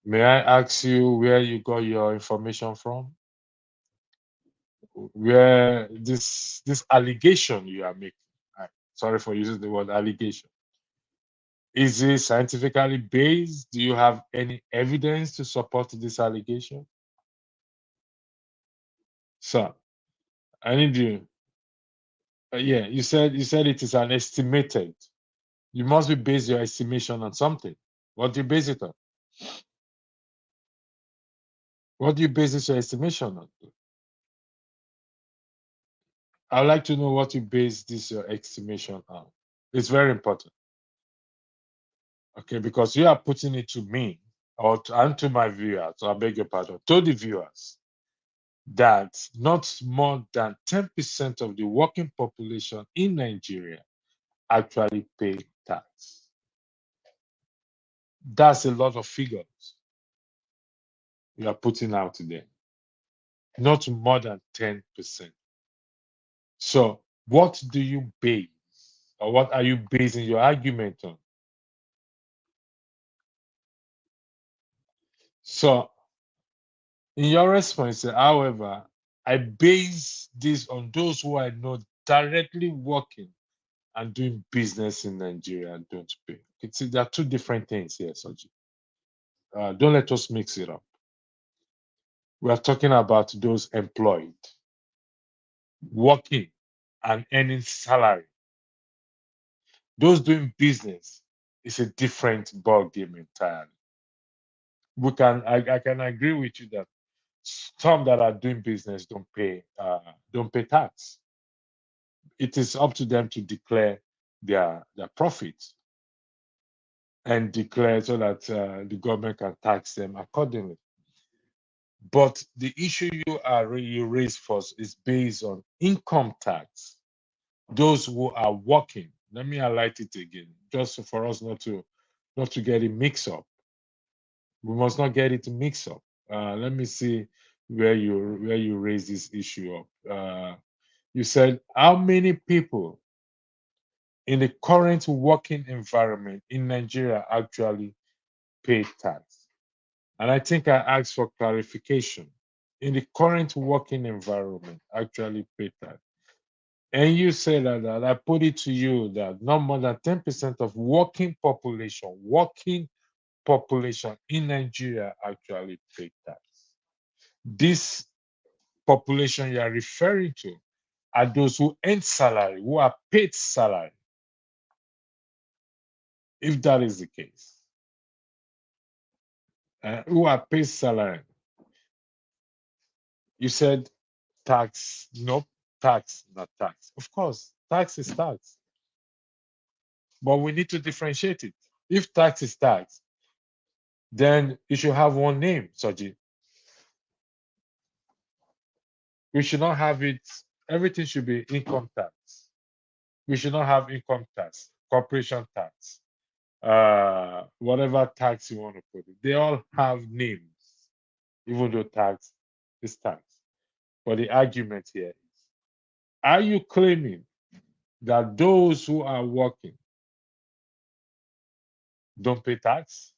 May I ask you where you got your information from? Where this allegation you are making, sorry for using the word allegation, is it scientifically based? Do you have any evidence to support this allegation? Sir, I need you. Yeah, you said it is an estimated. You must be based your estimation on something. What do you base it on? What do you base this your estimation on? I'd like to know what you base this your estimation on. It's very important. Okay, because you are putting it to me and to my viewers, so I beg your pardon, to the viewers, that not more than 10% of the working population in Nigeria actually pay tax. That's a lot of figures you are putting out there. Not more than 10%. So what do you base, or what are you basing your argument on? So in your response, however, I base this on those who I know directly working and doing business in Nigeria and don't pay. See, there are two different things here, Soji. Don't let us mix it up. We are talking about those employed, working and earning salary. Those doing business is a different ball game entirely. I can agree with you that some that are doing business don't pay tax. It is up to them to declare their profits and declare so that the government can tax them accordingly. But the issue you raise first is based on income tax. Those who are working. Let me highlight it again, just for us not to get it mixed up. We must not get it mixed up. Let me see where you raise this issue up. You said how many people in the current working environment in Nigeria actually pay tax? And I think I asked for clarification. In the current working environment, actually pay tax. And you said that I put it to you that not more than 10% of working population in Nigeria actually pay tax. This population you are referring to are those who earn salary, who are paid salary. If that is the case, who are paid salary, you said tax, no, tax, not tax. Of course, tax is tax. But we need to differentiate it. If tax is tax, then it should have one name, Soji. We should not have it, everything should be income tax. We should not have income tax, corporation tax, whatever tax you want to put it. They all have names, even though tax is tax. But the argument here is, are you claiming that those who are working don't pay tax?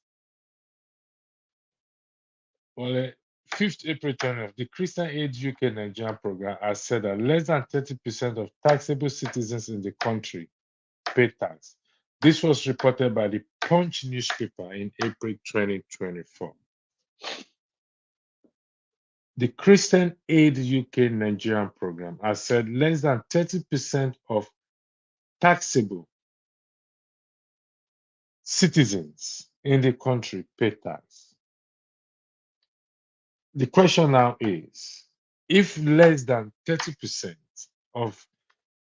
Well, 5th April 20th, the Christian Aid UK Nigerian program has said that less than 30% of taxable citizens in the country pay tax. This was reported by the Punch newspaper in April 2024. The Christian Aid UK Nigerian program has said less than 30% of taxable citizens in the country pay tax. The question now is, if less than 30% of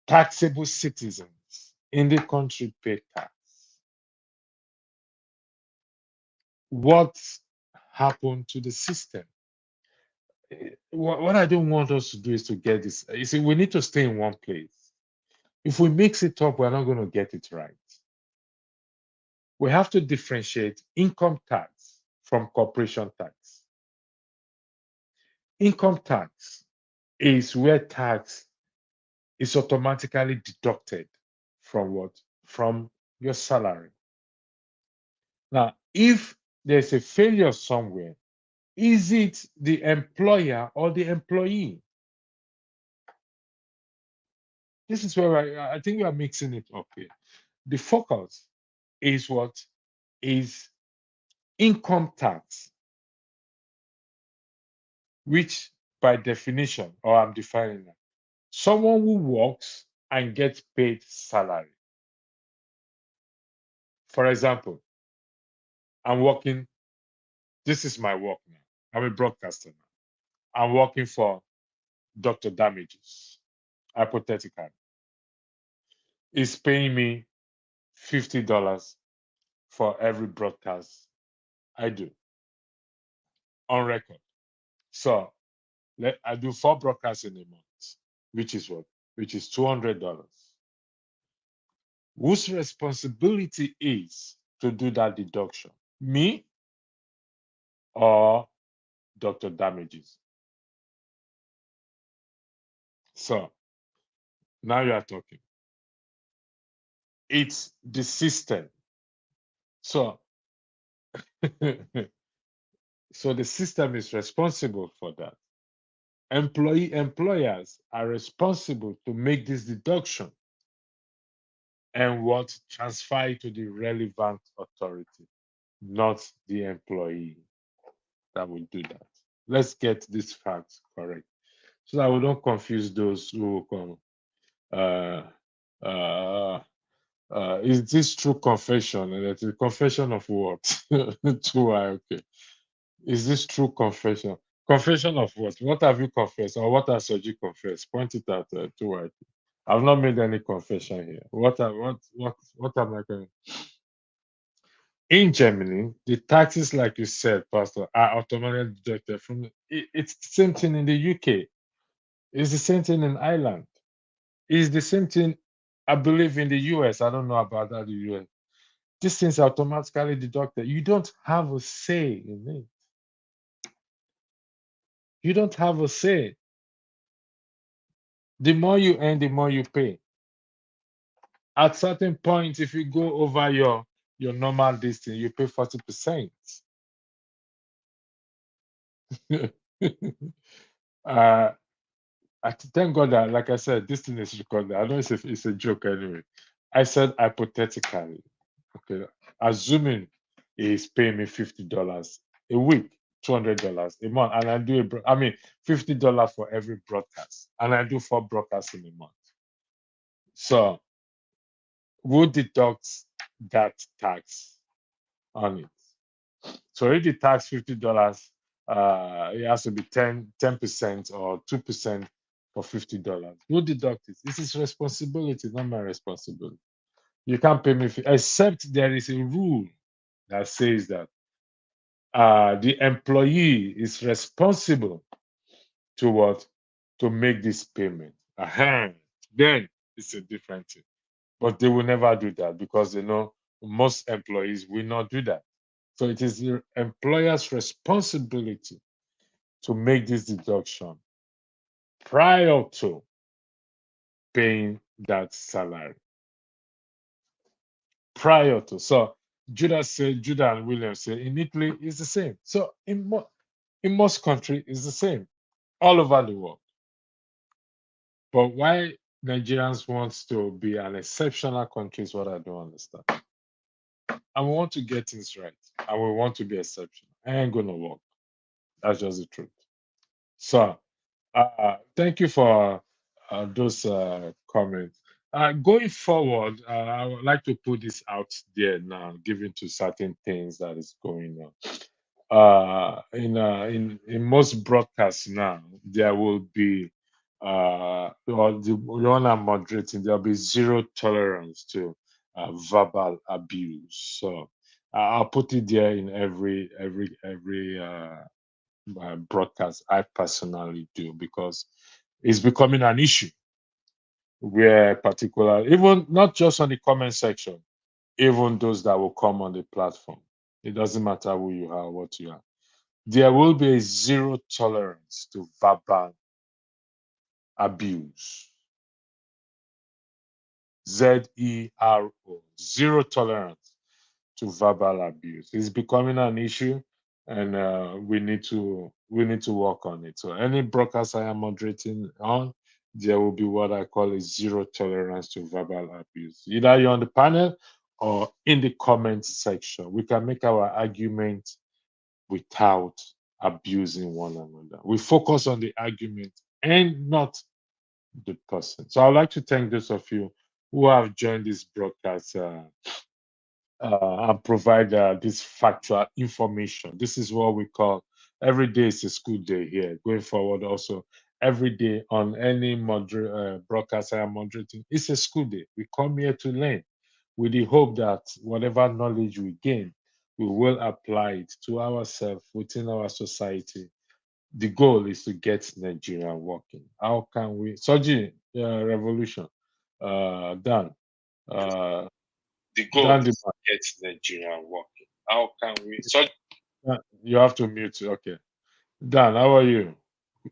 taxable citizens in the country pay tax, what happened to the system? What I don't want us to do is to get this. You see, we need to stay in one place. If we mix it up, we're not going to get it right. We have to differentiate income tax from corporation tax. Income tax is where tax is automatically deducted from what? From your salary. Now, if there's a failure somewhere, is it the employer or the employee? This is where I think we are mixing it up here. The focus is what? Is income tax, which by definition, or I'm defining that, someone who works and gets paid salary. For example, I'm working, this is my work now. I'm a broadcaster now. I'm working for Dr. Damages, hypothetically. He's paying me $50 for every broadcast I do on record. So I do 4 broadcasts in a month, which is what? Which is $200. Whose responsibility is to do that deduction? Me or Dr. Damages? So now you are talking. It's the system. So, so the system is responsible for that. Employers are responsible to make this deduction and what transfer it to the relevant authority, not the employee that will do that. Let's get these facts correct so that we don't confuse those who come. Is this true confession? And it's a confession of what? True, okay. Is this true confession? Confession of what? What have you confessed, or what has Soji confessed? Point it out to it. I've not made any confession here. What am I going? In Germany, the taxes, like you said, Pastor, are automatically deducted from. It's the same thing in the UK. It's the same thing in Ireland. It's the same thing, I believe, in the US. I don't know about that in the US. These things are automatically deducted. You don't have a say in it. You don't have a say. The more you earn, the more you pay. At certain points, if you go over your normal distance, you pay 40%. Thank God that, like I said, this thing is recorded. I know it's a joke anyway. I said hypothetically, okay, assuming he's paying me $50 a week, $200 a month, and I do $50 for every broadcast, and I do 4 broadcasts in a month. So who deducts that tax on it? So if the tax $50, it has to be 10% or 2% for $50. Who deducts it? This is responsibility, not my responsibility. You can't pay me except there is a rule that says that the employee is responsible to what? To make this payment. Then it's a different thing. But they will never do that because they know most employees will not do that. So it is the employer's responsibility to make this deduction prior to paying that salary. Prior to. So Judah and William say in Italy it's the same. So in most countries it's the same all over the world. But why Nigerians want to be an exceptional country is what I don't understand. And we want to get things right, and we want to be exceptional. I ain't gonna work. That's just the truth. So, thank you for those comments. Going forward, I would like to put this out there now, given to certain things that is going on. In most broadcasts now, there will be or the one I'm moderating, there'll be zero tolerance to verbal abuse. So I'll put it there in every broadcast I personally do, because it's becoming an issue where particular, even not just on the comment section, even those that will come on the platform. It doesn't matter who you are, what you are. There will be a zero tolerance to verbal abuse. Zero, zero tolerance to verbal abuse. It's becoming an issue, and we need to work on it. So any broadcast I am moderating on, there will be what I call a zero tolerance to verbal abuse. Either you're on the panel or in the comment section. We can make our argument without abusing one another. We focus on the argument and not the person. So I'd like to thank those of you who have joined this broadcast and provide this factual information. This is what we call every day is a school day here. Going forward, also every day on any broadcast I am moderating, it's a school day. We come here to learn with the hope that whatever knowledge we gain, we will apply it to ourselves within our society. The goal is to get Nigeria working. How can we? Soji, revolution. Dan. The goal Dan, is to get Nigeria working. How can we? So you have to mute. Okay. Dan, how are you?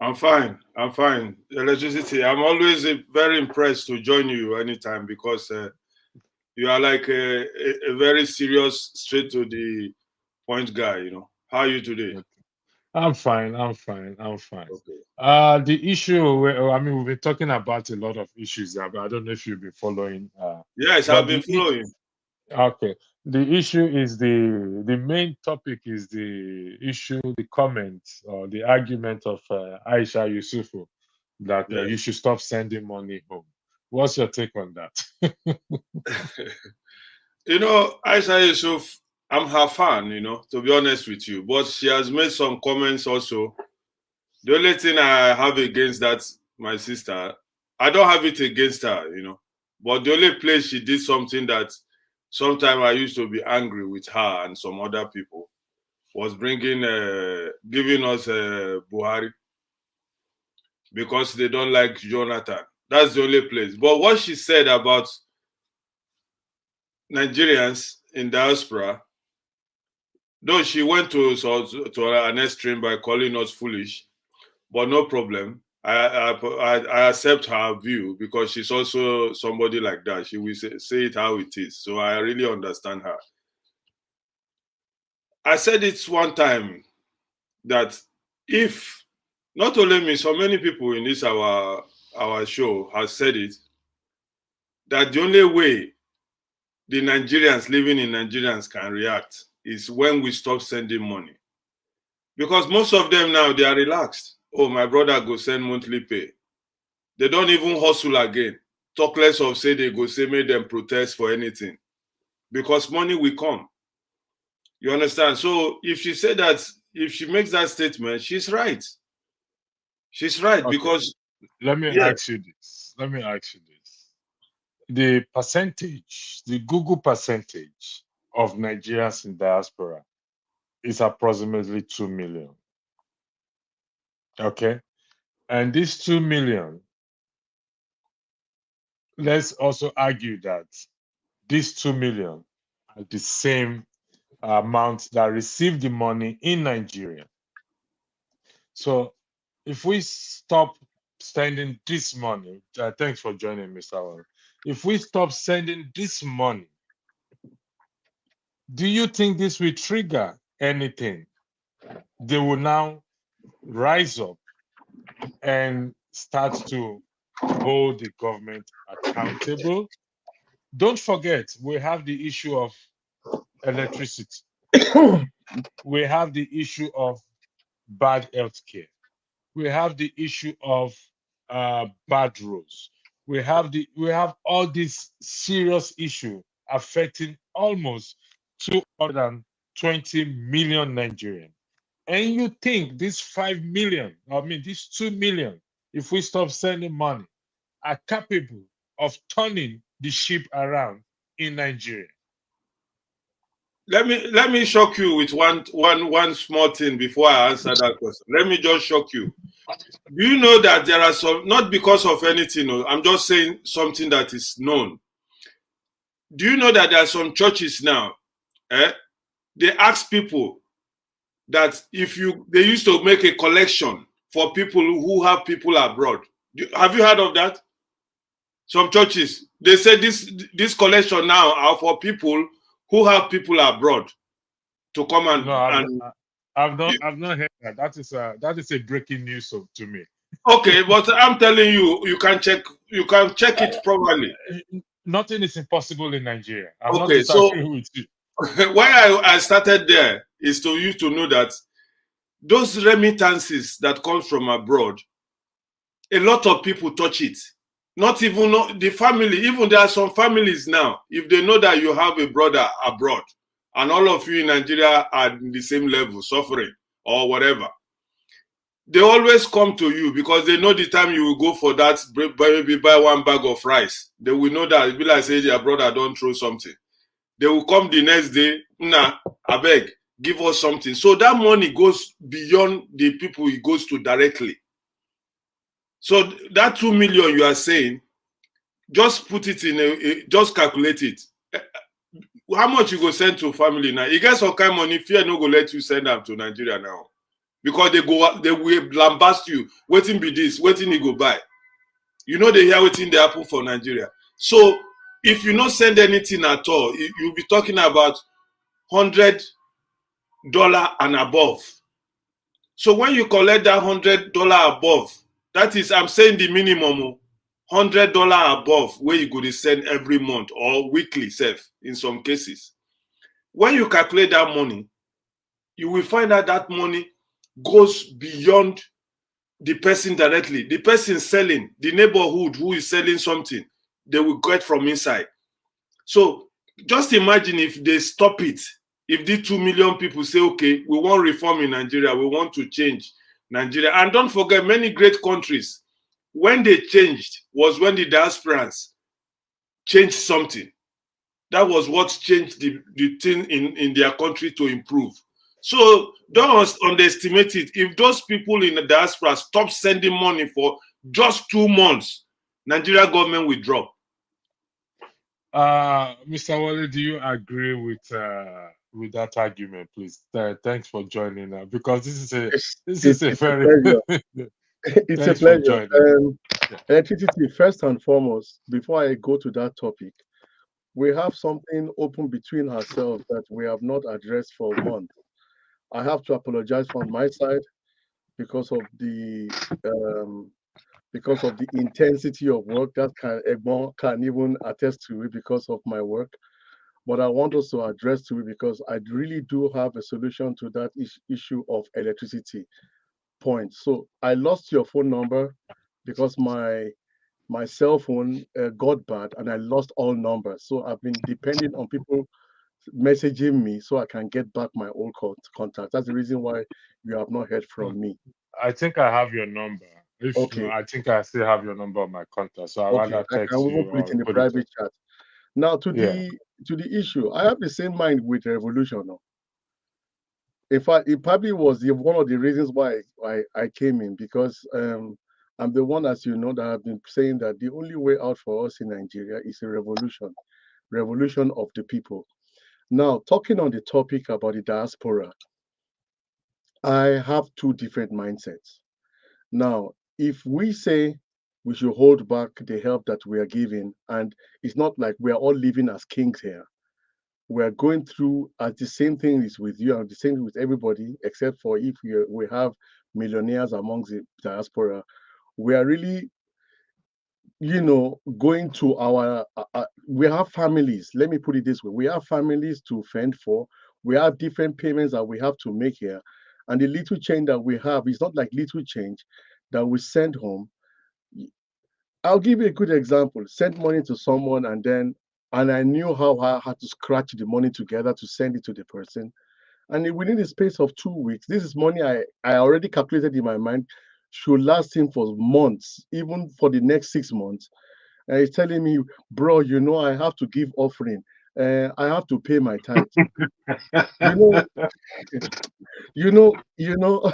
I'm fine. I'm fine. Electricity. I'm always very impressed to join you anytime because you are like a very serious, straight to the point guy. You know. How are you today? I'm fine. I'm fine. I'm fine. Okay. The issue. I mean, we've been talking about a lot of issues there, but I don't know if you've been following. Yes, I've But been following. okay. The issue is the main topic is the issue, the comment or the argument of Aisha Yusufu that Yes. you should stop sending money home. What's your take on that? You know, Aisha Yusuf, I'm her fan. You know, to be honest with you, but she has made some comments also. The only thing I have against that, my sister, I don't have it against her, you know. But the only place she did something that sometimes I used to be angry with her and some other people was giving us Buhari because they don't like Jonathan. That's the only place. But what she said about Nigerians in diaspora, though she went to an extreme by calling us foolish, but no problem. I accept her view because she's also somebody like that. She will say it how it is. So I really understand her. I said it one time that if not only me, so many people in this our show has said it, that the only way the Nigerians living in Nigerians can react is when we stop sending money. Because most of them now they are relaxed. Oh, my brother go send monthly pay. They don't even hustle again. Talk less of say they go say make them protest for anything. Because money will come. You understand? So if she said that, if she makes that statement, she's right. She's right Okay. because Let me ask you this. Let me ask you this. The percentage, the Google percentage of Nigerians in diaspora is approximately 2 million. Okay. And these 2 million, let's also argue that these 2 million are the same amount that receive the money in Nigeria. So if we stop sending this money, thanks for joining, Mr. Warren. If we stop sending this money, do you think this will trigger anything? They will now rise up and start to hold the government accountable. Don't forget, we have the issue of electricity. We have the issue of bad healthcare. We have the issue of bad roads. We have all these serious issue affecting almost 220 million Nigerians. And you think these 5 million, these 2 million, if we stop sending money, are capable of turning the ship around in Nigeria? Let me shock you with one small thing before I answer that question. Let me just shock you. Do you know that there are some, not because of anything, no, I'm just saying something that is known. Do you know that there are some churches now, they ask people that they used to make a collection for people who have people abroad. Have you heard of that? Some churches, they say this collection now are for people who have people abroad to come and. No, I've not heard that. That is a breaking news to me. Okay, but I'm telling you, you can check it properly. Nothing is impossible in Nigeria. I'm okay, not disagreeing with you. Why I started there is to you to know that those remittances that come from abroad, a lot of people touch it. Not even the family, even there are some families now, if they know that you have a brother abroad and all of you in Nigeria are in the same level, suffering or whatever, they always come to you because they know the time you will go for that, maybe buy one bag of rice. They will know that it be like say their brother don't throw something. They will come the next day, nah, I beg, give us something. So that money goes beyond the people it goes to directly. So that 2 million you are saying, just put it in just calculate it. How much you go send to family now? You get some kind of money, fear no go let you send them to Nigeria now. Because they will lambast you. Waiting be this, waiting you go buy. You know they hear waiting they happen for Nigeria. So if you not send anything at all, you'll be talking about $100 and above. So when you collect that $100 above, that is, I'm saying the minimum, $100 above where you go to send every month or weekly self in some cases. When you calculate that money, you will find out that money goes beyond the person directly. The person selling, the neighborhood who is selling something, they will get from inside. So just imagine if they stop it. If the 2 million people say, okay, we want reform in Nigeria, we want to change Nigeria. And don't forget, many great countries, when they changed was when the diasporans changed something. That was what changed the thing in their country to improve. So don't underestimate it. If those people in the diaspora stop sending money for just 2 months, Nigeria government will drop. Mr. Wale, do you agree with that argument, please? Thanks for joining us because this is a very it's a pleasure. Electricity, first and foremost, before I go to that topic, we have something open between ourselves that we have not addressed for months. I have to apologize from my side because of the intensity of work that Egbon can even attest to it because of my work. But I want us to address to it because I really do have a solution to that issue of electricity point. So I lost your phone number because my cell phone got bad and I lost all numbers. So I've been depending on people messaging me so I can get back my old contact. That's the reason why you have not heard from me. I think I have your number. Okay. I think I still have your number on my contact. So I'll rather text you. I can put it in the private chat. Now to the issue, I have the same mind with revolution now. In fact, it probably was one of the reasons why I came in because I'm the one, as you know, that have been saying that the only way out for us in Nigeria is a revolution of the people. Now, talking on the topic about the diaspora, I have two different mindsets. Now, if we say we should hold back the help that we are giving, and it's not like we are all living as kings here. We are going through as the same thing is with you and the same with everybody, except for if we have millionaires amongst the diaspora, we are really, going to we have families. Let me put it this way: we have families to fend for. We have different payments that we have to make here, and the little change that we have is not like little change that we send home. I'll give you a good example. Send money to someone, and I knew how I had to scratch the money together to send it to the person. And within the space of 2 weeks, this is money I already calculated in my mind should last him for months, even for the next 6 months. And he's telling me, bro, I have to give offering. I have to pay my tithe. you know, you know, you know,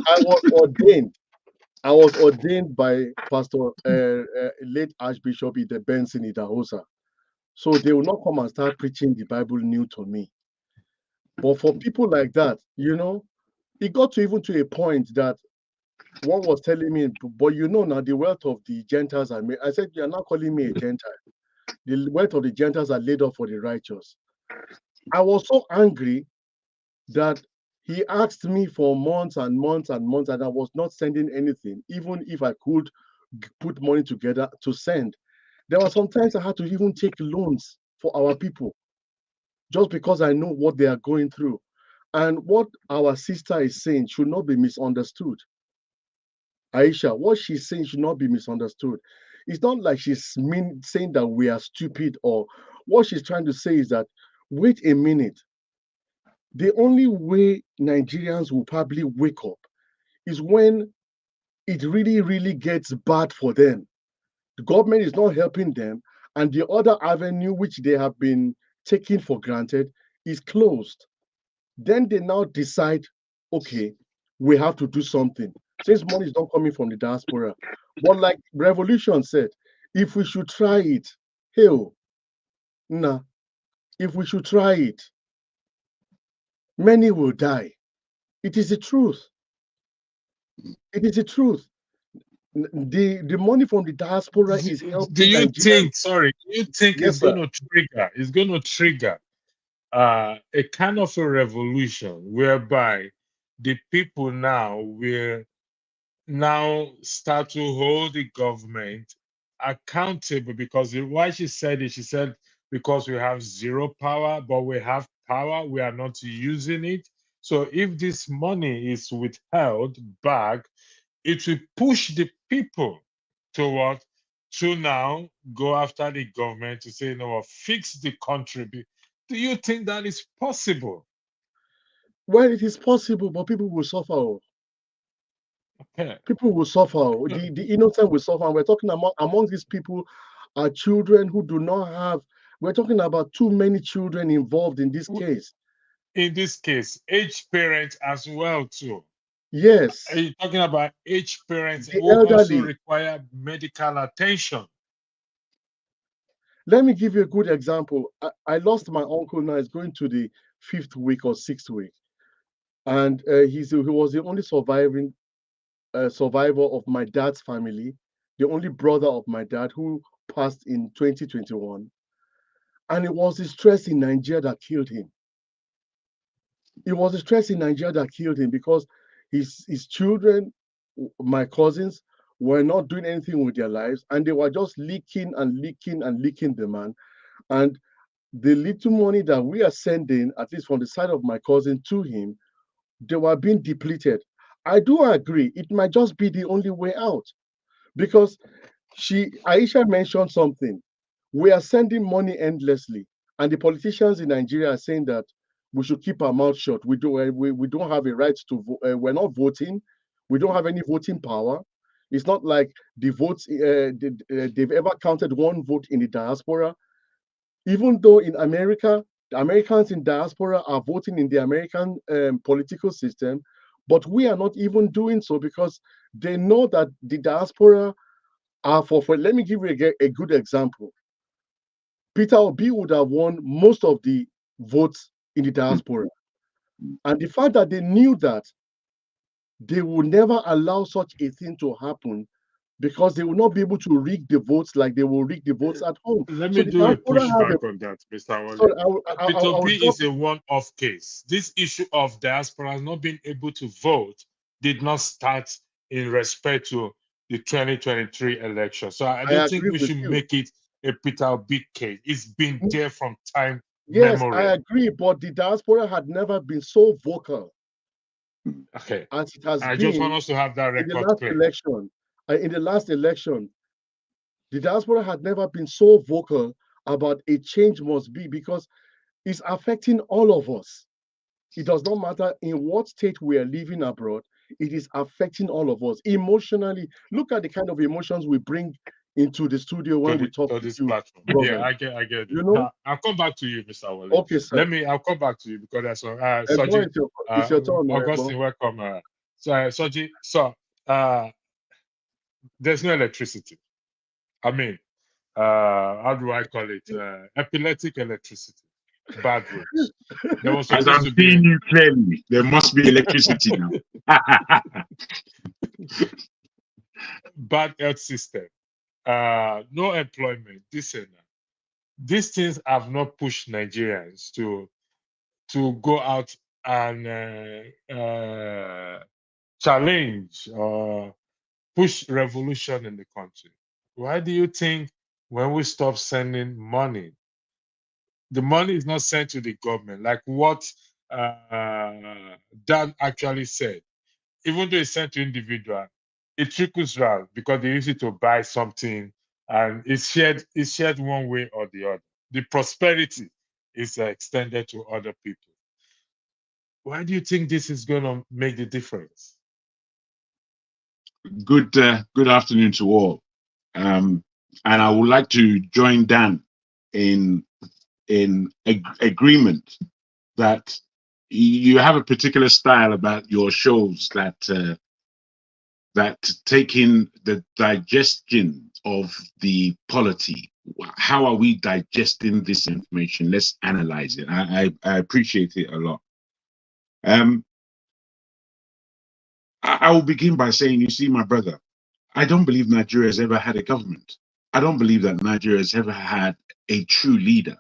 I was ordained. I was ordained by Pastor late Archbishop Ide Benson Idahosa. So they will not come and start preaching the Bible new to me. But for people like that, it got to even to a point that one was telling me, but now the wealth of the Gentiles are made. I said, you're not calling me a Gentile. The wealth of the Gentiles are laid up for the righteous. I was so angry that he asked me for months and months and months, and I was not sending anything, even if I could put money together to send. There were sometimes I had to even take loans for our people just because I know what they are going through. And what our sister is saying should not be misunderstood. Aisha, what she's saying should not be misunderstood. It's not like she's saying that we are stupid, or what she's trying to say is that, wait a minute. The only way Nigerians will probably wake up is when it really, really gets bad for them. The government is not helping them, and the other avenue which they have been taking for granted is closed. Then they now decide, okay, we have to do something. Since money is not coming from the diaspora. But like Revolution said, if we should try it, hell, nah, if we should try it, many will die. It is the truth. It is the truth. The money from the diaspora is helping Do you Nigerians. think Yes, it's sir. going to trigger a kind of a revolution whereby the people now will now start to hold the government accountable? Because why she said it, she said, because we have zero power, but we have power, we are not using it. So if this money is withheld back, it will push the people to what? To now go after the government to say, no, fix the country. Do you think that is possible? Well, it is possible, but people will suffer. Okay. People will suffer. The innocent will suffer. And we're talking among these people are children who do not have. We're talking about too many children involved in this case. In this case, aged parents as well too. Yes. Are you talking about aged parents The who also elderly. require medical attention? Let me give you a good example. I lost my uncle now. He's going to the 5th week or 6th week. And he was the only survivor of my dad's family, the only brother of my dad who passed in 2021. And it was the stress in Nigeria that killed him. It was the stress in Nigeria that killed him because his children, my cousins, were not doing anything with their lives, and they were just leaking and leaking and leaking the man. And the little money that we are sending, at least from the side of my cousin to him, they were being depleted. I do agree, it might just be the only way out. Because Aisha mentioned something. We are sending money endlessly, and the politicians in Nigeria are saying that we should keep our mouth shut. We don't have a right to vote. We're not voting. We don't have any voting power. It's not like the votes they've ever counted one vote in the diaspora. Even though in America, the Americans in diaspora are voting in the American political system, but we are not even doing so because they know that the diaspora are for. Let me give you a good example. Peter Obi would have won most of the votes in the diaspora. And the fact that they knew that they would never allow such a thing to happen because they will not be able to rig the votes like they will rig the votes at home. Let So me the do a diaspora have pushback on that, Mr. Wale. sorry, I Peter will B drop. is a one-off case. This issue of diaspora not being able to vote did not start in respect to the 2023 election. So I don't think agree we with should you. make it a Peter B case. It's been there from time Yes, I memorial. agree, but the diaspora had never been so vocal Okay. as it has I been just want us to have that in the record last clear. election. In the last election, the diaspora had never been so vocal about a change must be, because it's affecting all of us. It does not matter in what state we are living abroad, it is affecting all of us emotionally. Look at the kind of emotions we bring into the studio when we talk To to this you, platform. brother. Yeah, I get it. You know? Now, I'll come back to you, Mr. Wale. Okay, sir. I'll come back to you because there's some Boy, Soji, it's your turn, Augustine, welcome. Soji, so there's no electricity. I mean, how do I call it? Epileptic electricity. Bad roads. There was As supposed I'm to be seeing you clearly, there must be electricity now. bad health system. No employment. This and that. These things have not pushed Nigerians to go out and challenge or push revolution in the country. Why do you think when we stop sending money, the money is not sent to the government, like what Dan actually said? Even though it's sent to individual, it trickles down because they use it to buy something, and it's shared one way or the other. The prosperity is extended to other people. Why do you think this is going to make the difference? Good afternoon to all. And I would like to join Dan in agreement that you have a particular style about your shows that taking the digestion of the polity. How are we digesting this information? Let's analyze it. I appreciate it a lot. I will begin by saying, you see, my brother, I don't believe Nigeria has ever had a government. I don't believe that Nigeria has ever had a true leader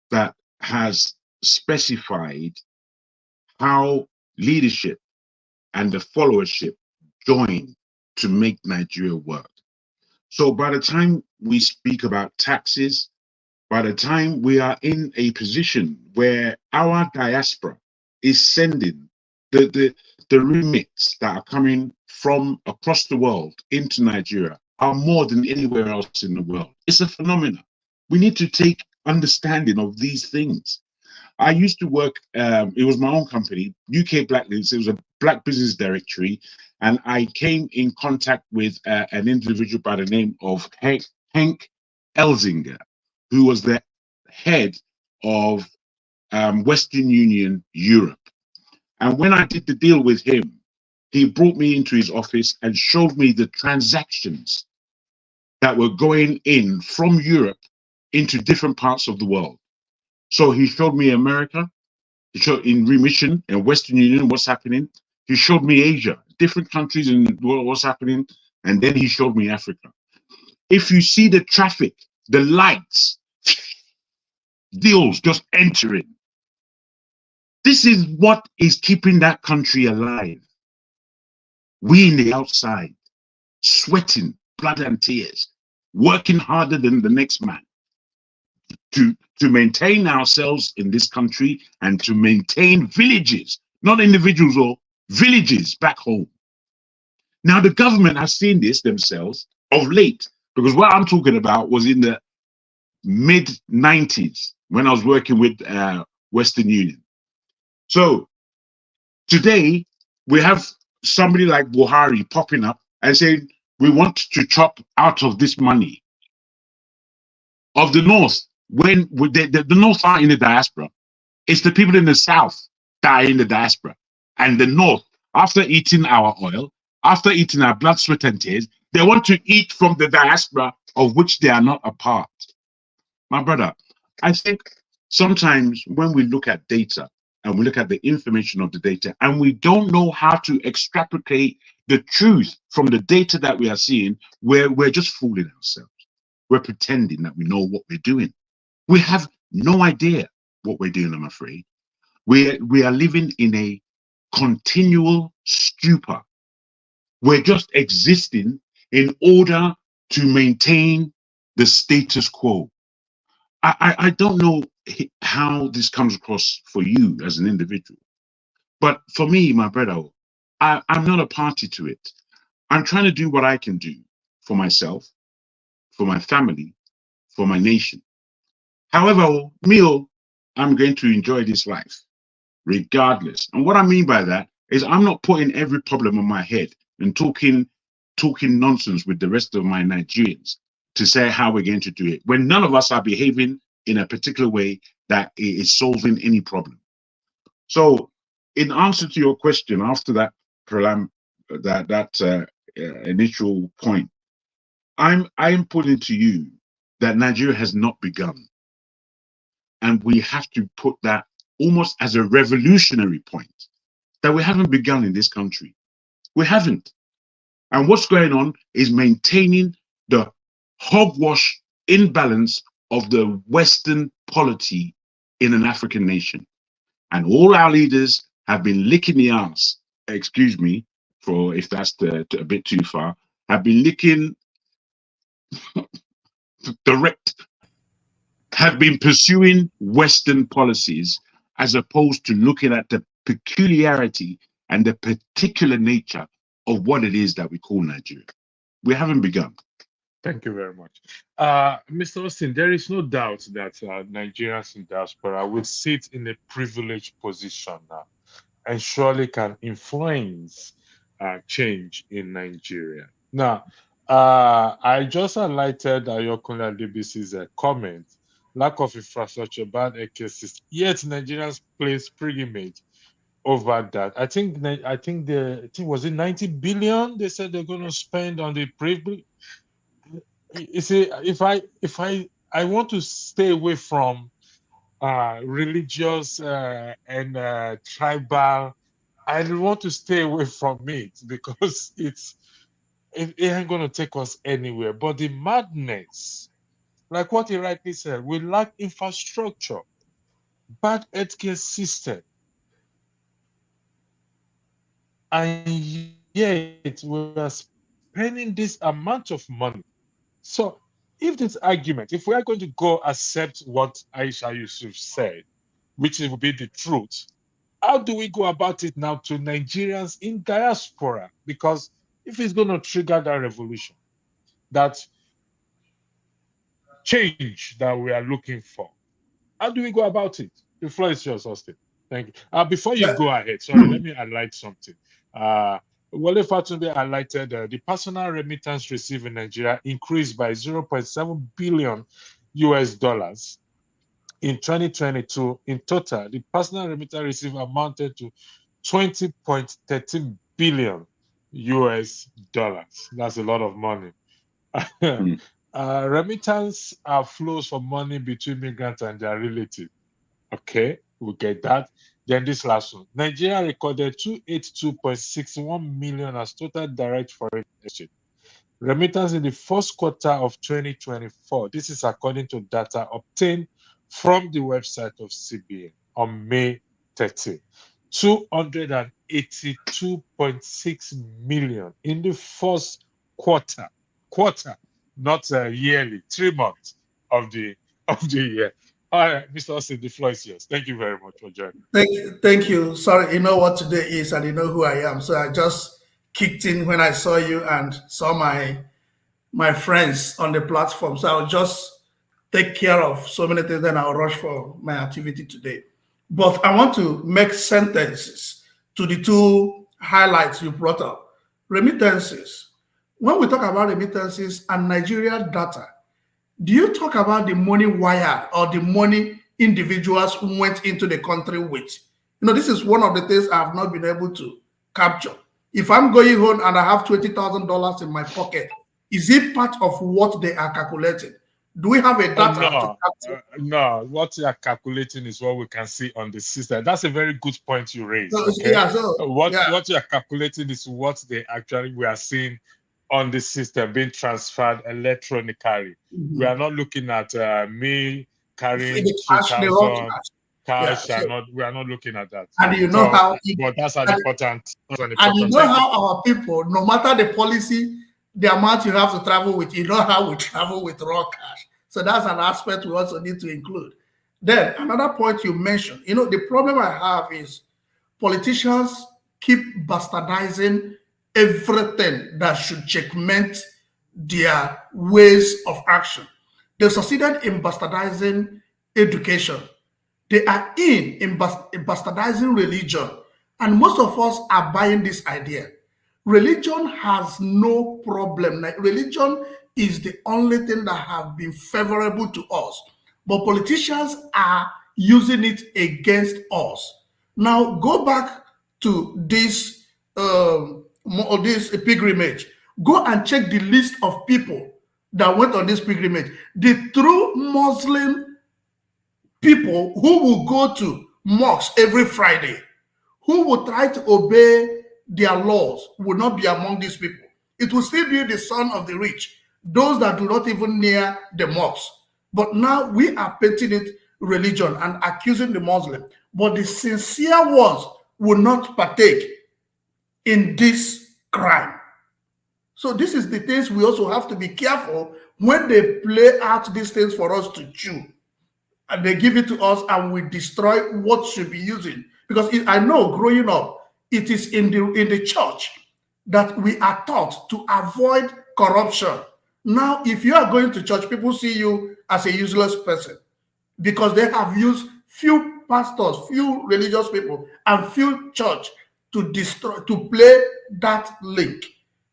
that has specified how leadership and the followership join to make Nigeria work. So by the time we speak about taxes, by the time we are in a position where our diaspora is sending the remits that are coming from across the world into Nigeria are more than anywhere else in the world. It's a phenomenon. We need to take understanding of these things. I used to work, it was my own company, UK Blacklinks. It was a Black Business Directory. And I came in contact with an individual by the name of Henk Elzinga, who was the head of Western Union Europe. And when I did the deal with him, he brought me into his office and showed me the transactions that were going in from Europe into different parts of the world. So he showed me America, he showed in remission and Western Union what's happening. He showed me Asia, different countries in the world, what's happening. And then he showed me Africa. If you see the traffic, the lights, deals just entering, this is what is keeping that country alive. We in the outside, sweating blood and tears, working harder than the next man to maintain ourselves in this country and to maintain villages, not individuals or villages back home. Now, the government has seen this themselves of late, because what I'm talking about was in the mid-90s when I was working with Western Union. So today we have somebody like Buhari popping up and saying, we want to chop out of this money of the North. When the North are in the diaspora, it's the people in the South that are in the diaspora. And the North, after eating our oil, after eating our blood, sweat, and tears, they want to eat from the diaspora of which they are not a part. My brother, I think sometimes when we look at data and we look at the information of the data and we don't know how to extrapolate the truth from the data that we are seeing, we're just fooling ourselves. We're pretending that we know what we're doing. We have no idea what we're doing, I'm afraid. We are living in a continual stupor. We're just existing in order to maintain the status quo. I don't know how this comes across for you as an individual, but for me, my brother, I'm not a party to it. I'm trying to do what I can do for myself, for my family, for my nation. However, I'm going to enjoy this life regardless. And what I mean by that is I'm not putting every problem on my head and talking nonsense with the rest of my Nigerians to say how we're going to do it when none of us are behaving in a particular way that is solving any problem. So, in answer to your question, after that initial point, I'm putting to you that Nigeria has not begun, and we have to put that almost as a revolutionary point, that we haven't begun in this country. We haven't. And what's going on is maintaining the hogwash imbalance of the Western polity in an African nation. And all our leaders have been licking the ass, excuse me, for if that's a bit too far, have been licking have been pursuing Western policies as opposed to looking at the peculiarity and the particular nature of what it is that we call Nigeria. We haven't begun. Thank you very much. Mr. Austin, there is no doubt that Nigerians in diaspora will sit in a privileged position now and surely can influence change in Nigeria. Now, I just highlighted Ayokunle Adebisi's comment, lack of infrastructure, bad ecosystems, yet Nigerians place pre-image over that. I think was it 90 billion they said they're going to spend on the privilege. You see, if I want to stay away from religious and tribal, I want to stay away from it because it ain't going to take us anywhere. But the madness, like what he rightly said, we lack infrastructure, bad healthcare system, and yet we are spending this amount of money. So if this argument, if we are going to go accept what Aisha Yusuf said, which will be the truth, how do we go about it now to Nigerians in diaspora? Because if it's going to trigger that revolution, that change that we are looking for, how do we go about it? The floor is yours, Austin. Thank you. Before you go ahead, sorry, let me highlight something. Wale Fatunde highlighted the personal remittance received in Nigeria increased by 0.7 billion US dollars in 2022. In total, the personal remittance received amounted to 20.13 billion US dollars. That's a lot of money. Remittance are flows for money between migrants and their relatives. Okay, we get that. Then this last one. Nigeria recorded 282.61 million as total direct foreign exchange remittance in the first quarter of 2024. This is according to data obtained from the website of CBN on May 13. 282.6 million in the first quarter, not yearly, 3 months of the year. All right, Mr. Austin, the floor is yours. Thank you very much for joining. Thank you. Sorry, you know what today is, and you know who I am. So I just kicked in when I saw you and saw my friends on the platform. So I'll just take care of so many things, then I'll rush for my activity today. But I want to make sentences to the two highlights you brought up. Remittances. When we talk about remittances and Nigeria data, do you talk about the money wired or the money individuals went into the country with? You know, this is one of the things I have not been able to capture. If I'm going home and I have $20,000 in my pocket, is it part of what they are calculating? Do we have a data to No, capture? no. What you are calculating is what we can see on the system. That's a very good point you raised. So, Okay, yeah, so yeah. what you are calculating is what they actually we are seeing on the system being transferred electronically. We are not looking at me carrying The cash, the raw 2,000 cash. Yeah. cash. So, We are not looking at that. and you know So, how but that's an and, important. That's an and you important. know Thank you. how our people, no matter the policy, the amount you have to travel with, you know how we travel with raw cash. So that's an aspect we also need to include. Then another point you mentioned, the problem I have is politicians keep bastardizing everything that should checkmate their ways of action. They've succeeded in bastardizing education. They are in bastardizing religion. And most of us are buying this idea. Religion has no problem. Like, religion is the only thing that have been favorable to us. But politicians are using it against us. Now, go back to this pilgrimage. Go and check the list of people that went on this pilgrimage. The true Muslim people who will go to mosques every Friday, who will try to obey their laws, will not be among these people. It will still be the son of the rich, those that do not even near the mosques. But now we are painting it religion and accusing the Muslim. But the sincere ones will not partake in this crime. So this is the things we also have to be careful when they play out these things for us to chew. And they give it to us and we destroy what should be using. Because I know growing up, it is in the church that we are taught to avoid corruption. Now, if you are going to church, people see you as a useless person because they have used few pastors, few religious people, and few church to play that link.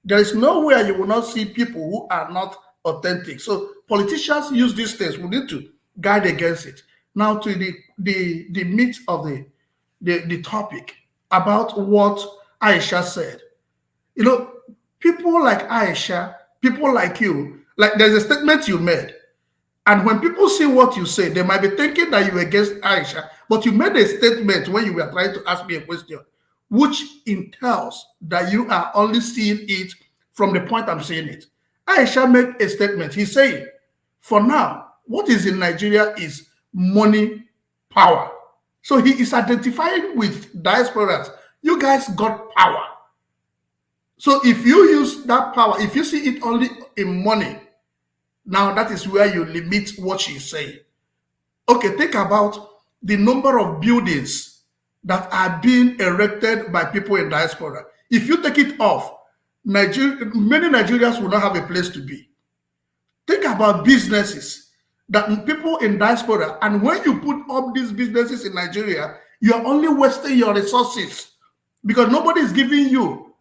There is nowhere you will not see people who are not authentic. So politicians use these things. We need to guide against it. Now to the meat of the topic about what Aisha said. People like Aisha, people like you, like there's a statement you made. And when people see what you say, they might be thinking that you're against Aisha, but you made a statement when you were trying to ask me a question, which entails that you are only seeing it from the point I'm seeing it. Aisha made a statement. He's saying, for now, what is in Nigeria is money, power. So he is identifying with diasporas. You guys got power. So if you use that power, if you see it only in money, now that is where you limit what she's saying. Okay, think about the number of buildings that are being erected by people in diaspora. If you take it off, many Nigerians will not have a place to be. Think about businesses that people in diaspora, and when you put up these businesses in Nigeria, you are only wasting your resources because nobody is giving you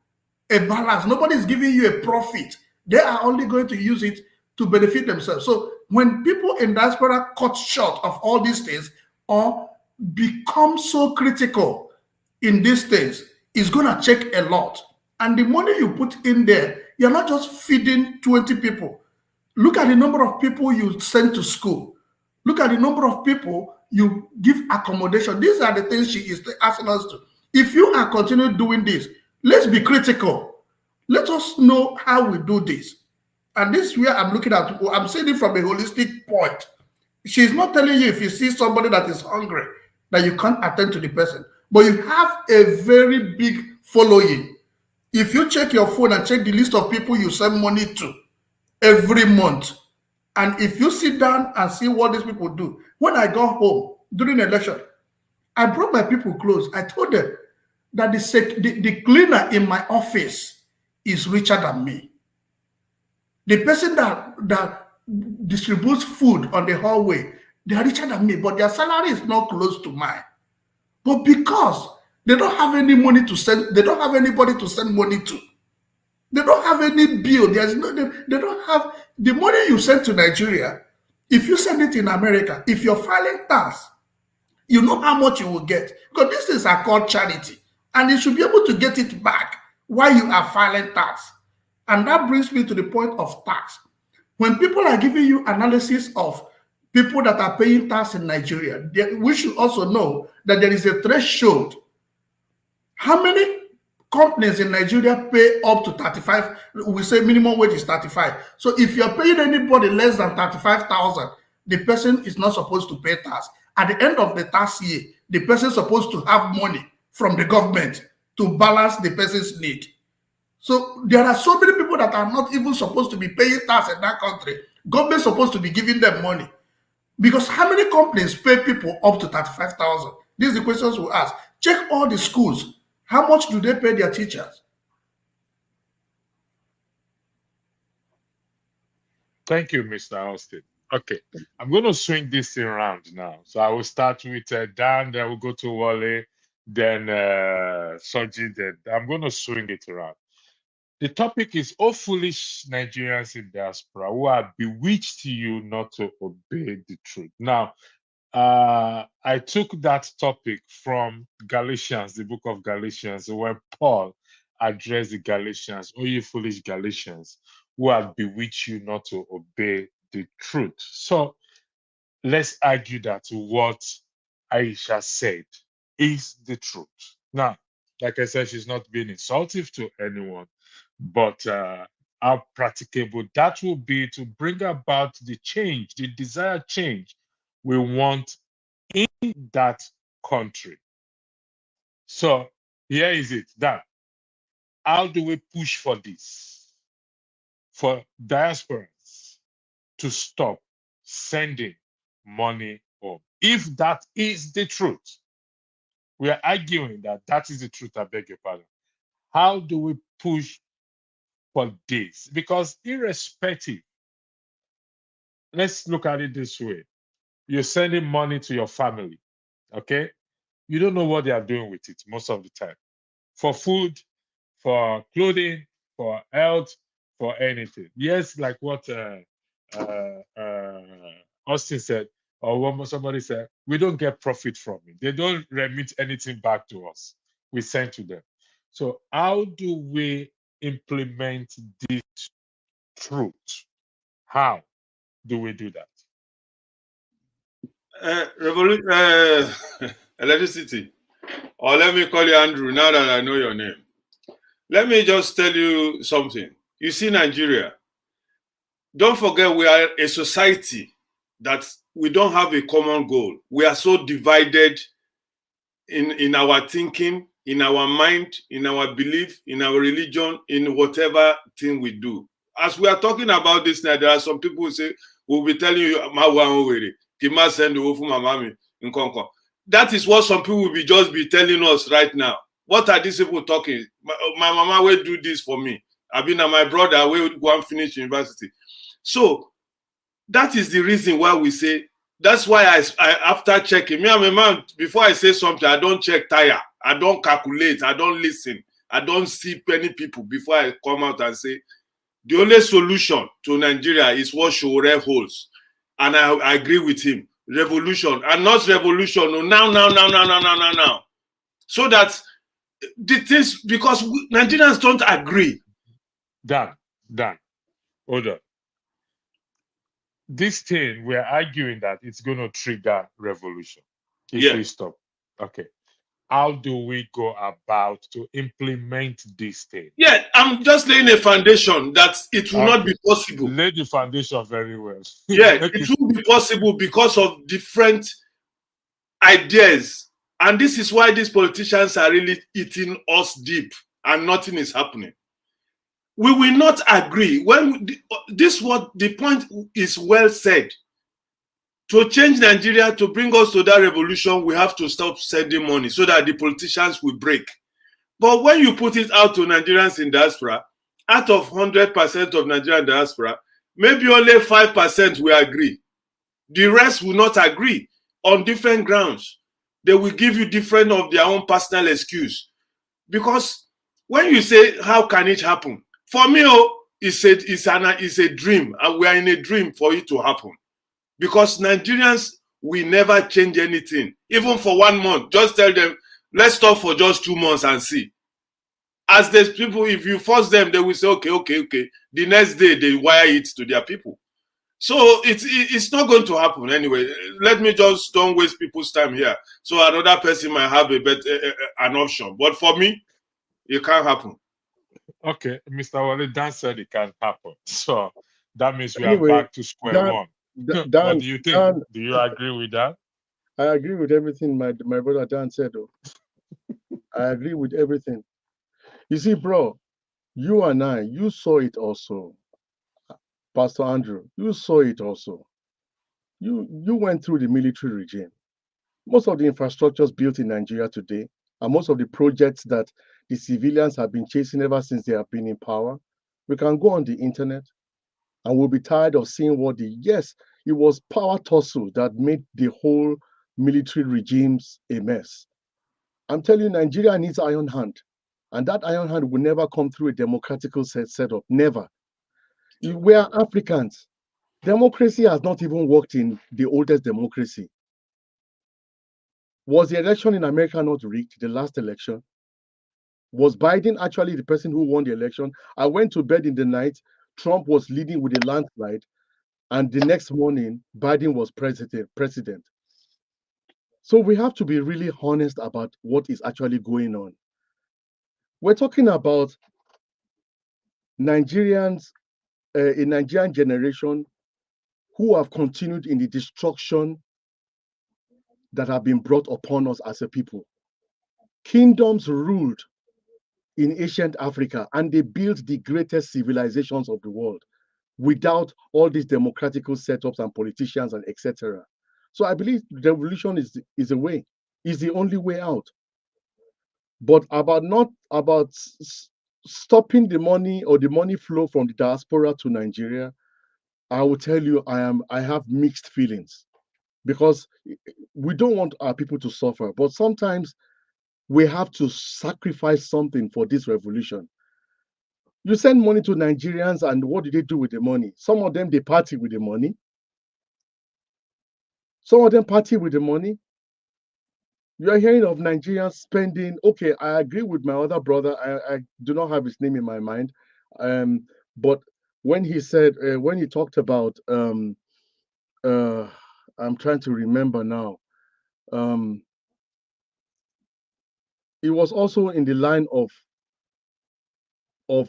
a balance, nobody is giving you a profit. They are only going to use it to benefit themselves. So when people in diaspora cut short of all these things or become so critical in these things, it's going to check a lot. And the money you put in there, you're not just feeding 20 people. Look at the number of people you send to school. Look at the number of people you give accommodation. These are the things she is asking us to. If you are continuing doing this, let's be critical. Let us know how we do this. And this is where I'm looking at, I'm saying it from a holistic point. She's not telling you if you see somebody that is hungry, that you can't attend to the person. But you have a very big following. If you check your phone and check the list of people you send money to every month, and if you sit down and see what these people do, when I got home during election, I brought my people close. I told them that the cleaner in my office is richer than me. The person that distributes food on the hallway, they are richer than me, but their salary is not close to mine. But because they don't have any money to send, they don't have anybody to send money to. They don't have any bill. They don't have the money you send to Nigeria. If you send it in America, if you're filing tax, you know how much you will get. Because these things are called charity. And you should be able to get it back while you are filing tax. And that brings me to the point of tax. When people are giving you analysis of people that are paying tax in Nigeria, we should also know that there is a threshold. How many companies in Nigeria pay up to 35? We say minimum wage is 35. So if you're paying anybody less than 35,000, the person is not supposed to pay tax. At the end of the tax year, the person is supposed to have money from the government to balance the person's need. So there are so many people that are not even supposed to be paying tax in that country. Government is supposed to be giving them money. Because how many companies pay people up to 35,000? These are the questions we ask. Check all the schools. How much do they pay their teachers? Thank you, Mr. Austin. Okay, I'm going to swing this thing around now. So I will start with Dan, then we'll go to Wale, then Soji, then I'm going to swing it around. The topic is, oh, foolish Nigerians in diaspora who have bewitched you not to obey the truth. Now, I took that topic from Galatians, the book of Galatians, where Paul addressed the Galatians, oh, you foolish Galatians, who have bewitched you not to obey the truth. So let's argue that what Aisha said is the truth. Now, like I said, she's not being insultive to anyone, but how practicable that will be to bring about the change, the desired change we want in that country. So here is it, that how do we push for this? For diasporans to stop sending money home. If that is the truth, we are arguing that that is the truth, I beg your pardon. How do we push for this? Because irrespective, let's look at it this way. You're sending money to your family, okay? You don't know what they are doing with it most of the time. For food, for clothing, for health, for anything. Yes, like what Austin said, or what somebody said, we don't get profit from it. They don't remit anything back to us. We send to them. So how do we implement this truth? How do we do that? Electricity, or let me call you Andrew now that I know your name. Let me just tell you something. You see, Nigeria, don't forget we are a society that we don't have a common goal. We are so divided in our thinking, in our mind, in our belief, in our religion, in whatever thing we do. As we are talking about this now, there are some people who say, we'll be telling you, that is what some people will just be telling us right now. What are these people talking? My mama will do this for me. I've been my brother will go and finish university. So that is the reason why we say, that's why I after checking, me and my man, before I say something, I don't check tire, I don't calculate, I don't listen, I don't see many people before I come out and say, the only solution to Nigeria is what Shore holds. And I agree with him. Revolution, and not revolution, no, now. So that the things, because Nigerians don't agree. Dan, hold on. This thing, we're arguing that it's going to trigger revolution if we stop. Okay. How do we go about to implement this thing? Yeah, I'm just laying a foundation that it will not be possible. Lay the foundation very well. Yeah, it will be possible because of different ideas. And this is why these politicians are really eating us deep and nothing is happening. We will not agree. When this what the point is well said. To change Nigeria, to bring us to that revolution, we have to stop sending money so that the politicians will break. But when you put it out to Nigerians in diaspora, out of 100% of Nigerian diaspora, maybe only 5% will agree. The rest will not agree on different grounds. They will give you different of their own personal excuse. Because when you say, how can it happen? For me, it's a dream, and we are in a dream for it to happen. Because Nigerians will never change anything, even for 1 month. Just tell them, let's stop for just 2 months and see. As there's people, if you force them, they will say, okay. The next day, they wire it to their people. So it's not going to happen anyway. Let me just don't waste people's time here. So another person might have a better an option. But for me, it can't happen. Okay, Mr. Wale, Dan said it can happen. So that means we are Anyway, back to square Dan, one. What Dan, do you think? Dan, Do you agree with that? I agree with everything my brother Dan said. Though. I agree with everything. You see, bro, you and I, you saw it also. Pastor Andrew, you saw it also. You went through the military regime. Most of the infrastructures built in Nigeria today, and most of the projects that the civilians have been chasing ever since they have been in power, we can go on the internet and we'll be tired of seeing yes, it was power tussle that made the whole military regimes a mess. I'm telling you, Nigeria needs iron hand. And that iron hand will never come through a democratical setup. Never. We are Africans. Democracy has not even worked in the oldest democracy. Was the election in America not rigged, the last election? Was Biden actually the person who won the election? I went to bed in the night. Trump was leading with a landslide. And the next morning, Biden was president. So we have to be really honest about what is actually going on. We're talking about Nigerians, a Nigerian generation who have continued in the destruction that have been brought upon us as a people. Kingdoms ruled in ancient Africa, and they built the greatest civilizations of the world without all these democratical setups and politicians and etc. So I believe the revolution is a way, is the only way out. But not about stopping the money or the money flow from the diaspora to Nigeria, I will tell you I have mixed feelings, because we don't want our people to suffer, but sometimes we have to sacrifice something for this revolution. You send money to Nigerians, and what do they do with the money? Some of them, they party with the money. Some of them party with the money. You are hearing of Nigerians spending. Okay, I agree with my other brother. I do not have his name in my mind. But when he said, when he talked about, I'm trying to remember now. It was also in the line of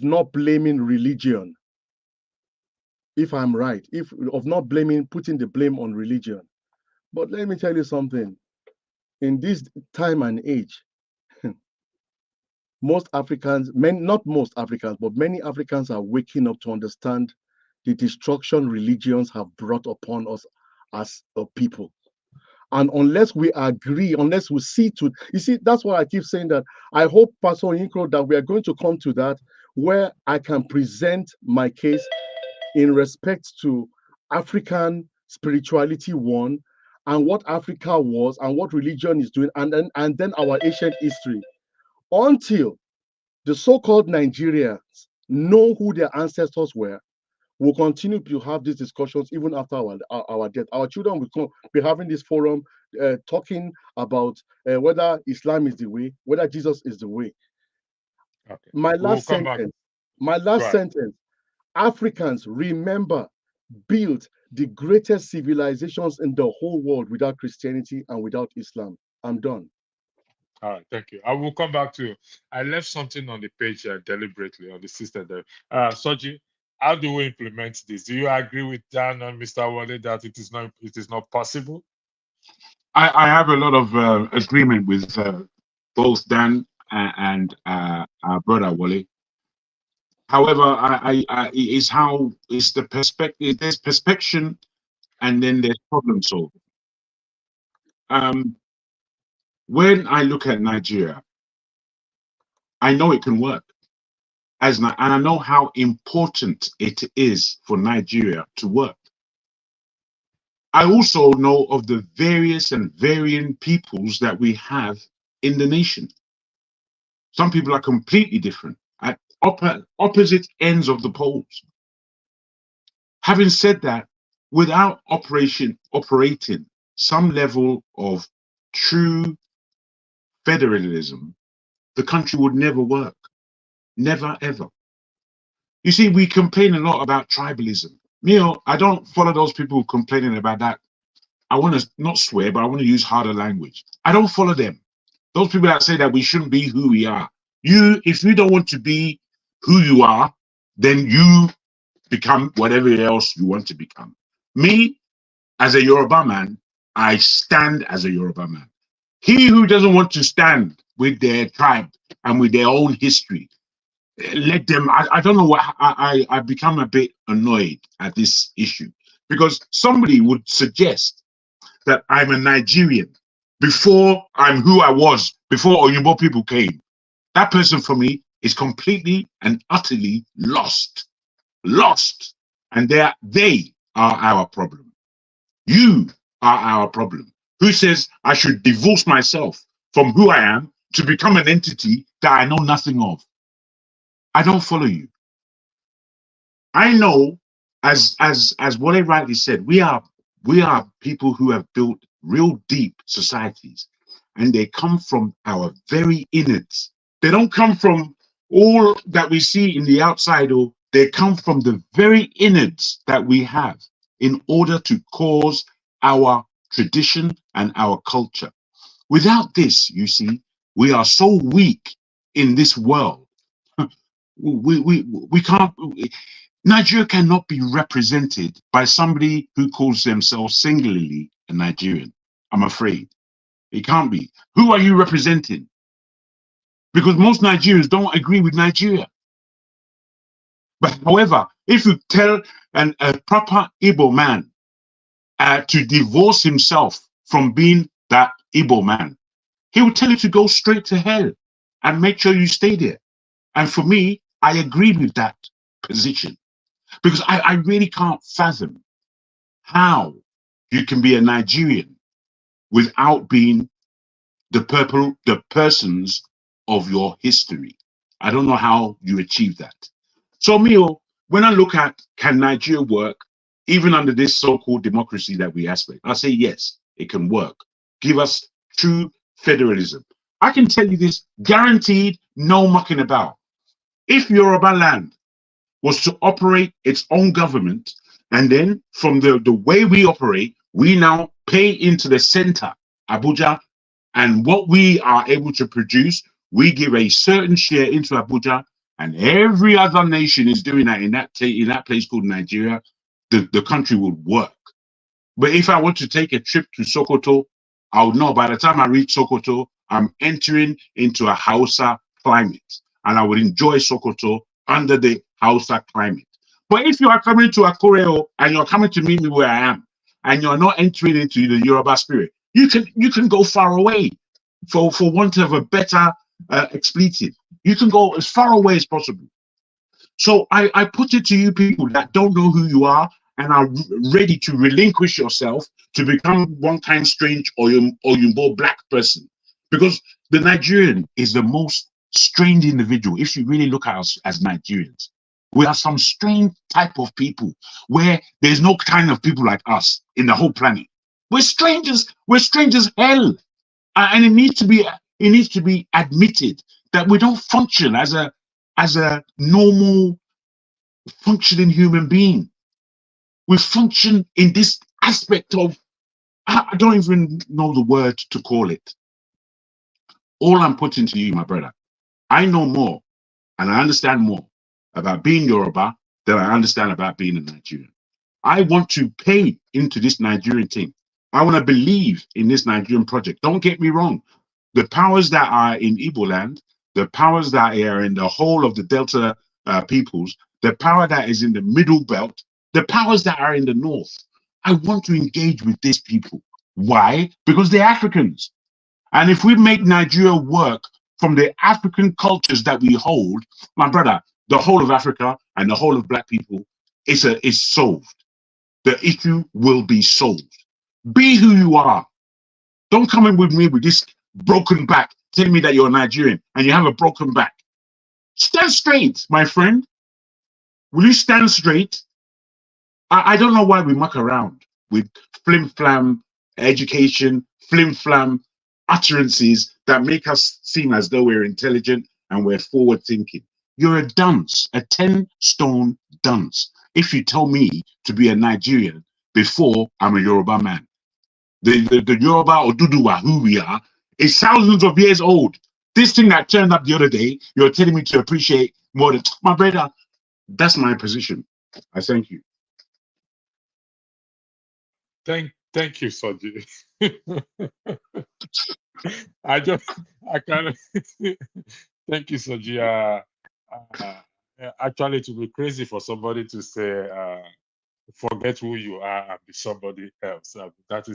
not blaming religion, if I'm right, of not putting the blame on religion. But let me tell you something. In this time and age, most Africans, not most Africans, but many Africans are waking up to understand the destruction religions have brought upon us as a people. And unless we agree, unless we see to, you see, that's why I keep saying that I hope, Pastor Yinkro, that we are going to come to that where I can present my case in respect to African spirituality, one, and what Africa was and what religion is doing, and then our ancient history. Until the so-called Nigerians know who their ancestors were, we'll continue to have these discussions even after our death. Our children will be having this forum talking about whether Islam is the way, whether Jesus is the way. Okay. My last sentence, Africans, remember, built the greatest civilizations in the whole world without Christianity and without Islam. I'm done. All right, thank you. I will come back to you. I left something on the page deliberately on the system there. Soji, how do we implement this? Do you agree with Dan and Mr. Wale that it is not possible? I have a lot of agreement with both Dan and our brother Wale. However, it's the perspective. There's perspection, and then there's problem solving. When I look at Nigeria, I know it can work, and I know how important it is for Nigeria to work. I also know of the various and varying peoples that we have in the nation. Some people are completely different at opposite ends of the poles. Having said that, without operating some level of true federalism, the country would never work. Never, ever. You see, we complain a lot about tribalism. Neil, I don't follow those people complaining about that. I want to not swear, but I want to use harder language. I don't follow them. Those people that say that we shouldn't be who we are. If you don't want to be who you are, then you become whatever else you want to become. Me, as a Yoruba man, I stand as a Yoruba man. He who doesn't want to stand with their tribe and with their own history, let them. I don't know what I become a bit annoyed at this issue, because somebody would suggest that I'm a Nigerian before I'm who I was before Oyinbo people came. That person for me is completely and utterly lost. And they are our problem. You are our problem. Who says I should divorce myself from who I am to become an entity that I know nothing of? I don't follow you. I know, as Wale rightly said, we are people who have built real deep societies, and they come from our very innards. They don't come from all that we see in the outside, or they come from the very innards that we have in order to cause our tradition and our culture. Without this, you see, we are so weak in this world. We can't. Nigeria cannot be represented by somebody who calls themselves singularly a Nigerian. I'm afraid it can't be. Who are you representing? Because most Nigerians don't agree with Nigeria. But however, if you tell a proper Igbo man to divorce himself from being that Igbo man, he will tell you to go straight to hell and make sure you stay there. And for me, I agreed with that position, because I really can't fathom how you can be a Nigerian without being the persons of your history. I don't know how you achieve that. So, Mio, when I look at can Nigeria work, even under this so-called democracy that we aspect, I say yes, it can work. Give us true federalism. I can tell you this, guaranteed, no mucking about. If Yoruba land was to operate its own government, and then from the way we operate, we now pay into the center, Abuja, and what we are able to produce, we give a certain share into Abuja, and every other nation is doing that in that place called Nigeria, the country would work. But if I want to take a trip to Sokoto, I would know by the time I reach Sokoto, I'm entering into a Hausa climate, and I would enjoy Sokoto under the Hausa climate. But if you are coming to Akure and you're coming to meet me where I am, and you're not entering into the Yoruba spirit, you can go far away, for want of a better expletive. You can go as far away as possible. So I put it to you people that don't know who you are and are ready to relinquish yourself to become one kind strange Oyumbo black person. Because the Nigerian is the most strange individual. If you really look at us as Nigerians, we are some strange type of people where there's no kind of people like us in the whole planet. We're strangers hell. And it needs to be admitted that we don't function as a normal functioning human being. We function in this aspect of, I don't even know the word to call it. All I'm putting to you, my brother, I know more and I understand more about being Yoruba than I understand about being a Nigerian. I want to pay into this Nigerian thing. I want to believe in this Nigerian project. Don't get me wrong. The powers that are in Igbo land, the powers that are in the whole of the Delta peoples, the power that is in the middle belt, the powers that are in the north, I want to engage with these people. Why? Because they're Africans. And if we make Nigeria work from the African cultures that we hold, my brother, the whole of Africa and the whole of black people is solved. The issue will be solved. Be who you are. Don't come in with me with this broken back, telling me that you're Nigerian and you have a broken back. Stand straight, my friend. Will you stand straight? I don't know why we muck around with flim-flam education, flim-flam utterances that make us seem as though we're intelligent and we're forward thinking. You're a dunce, a 10-stone dunce. if you tell me to be a Nigerian before I'm a Yoruba man. The Yoruba or Duduwa, who we are, is thousands of years old. This thing that turned up the other day, you're telling me to appreciate more than my brother. That's my position. I thank you. Thank you, Soji. I kind of thank you, Soji. Actually, it would be crazy for somebody to say, forget who you are and be somebody else. That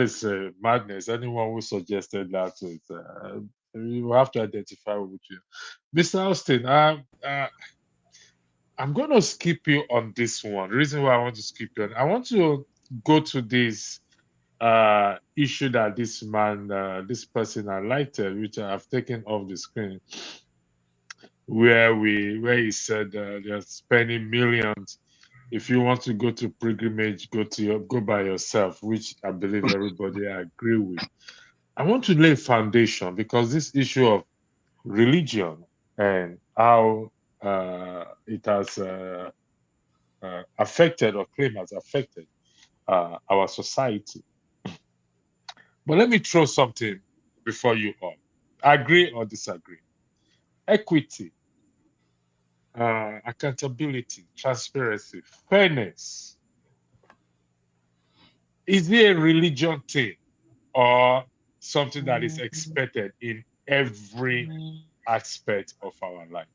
is madness. Anyone who suggested that, you have to identify with you. Mr. Austin, I'm going to skip you on this one. The reason why I want to skip you, I want to go to this issue that this man, this person highlighted, which I have taken off the screen, where he said they're spending millions. If you want to go to pilgrimage, go by yourself, which I believe everybody agree with. I want to lay foundation because this issue of religion and how it has affected or claim has affected our society. But let me throw something before you all. Agree or disagree? Equity, accountability, transparency, fairness. Is it a religion thing or something that is expected in every aspect of our life?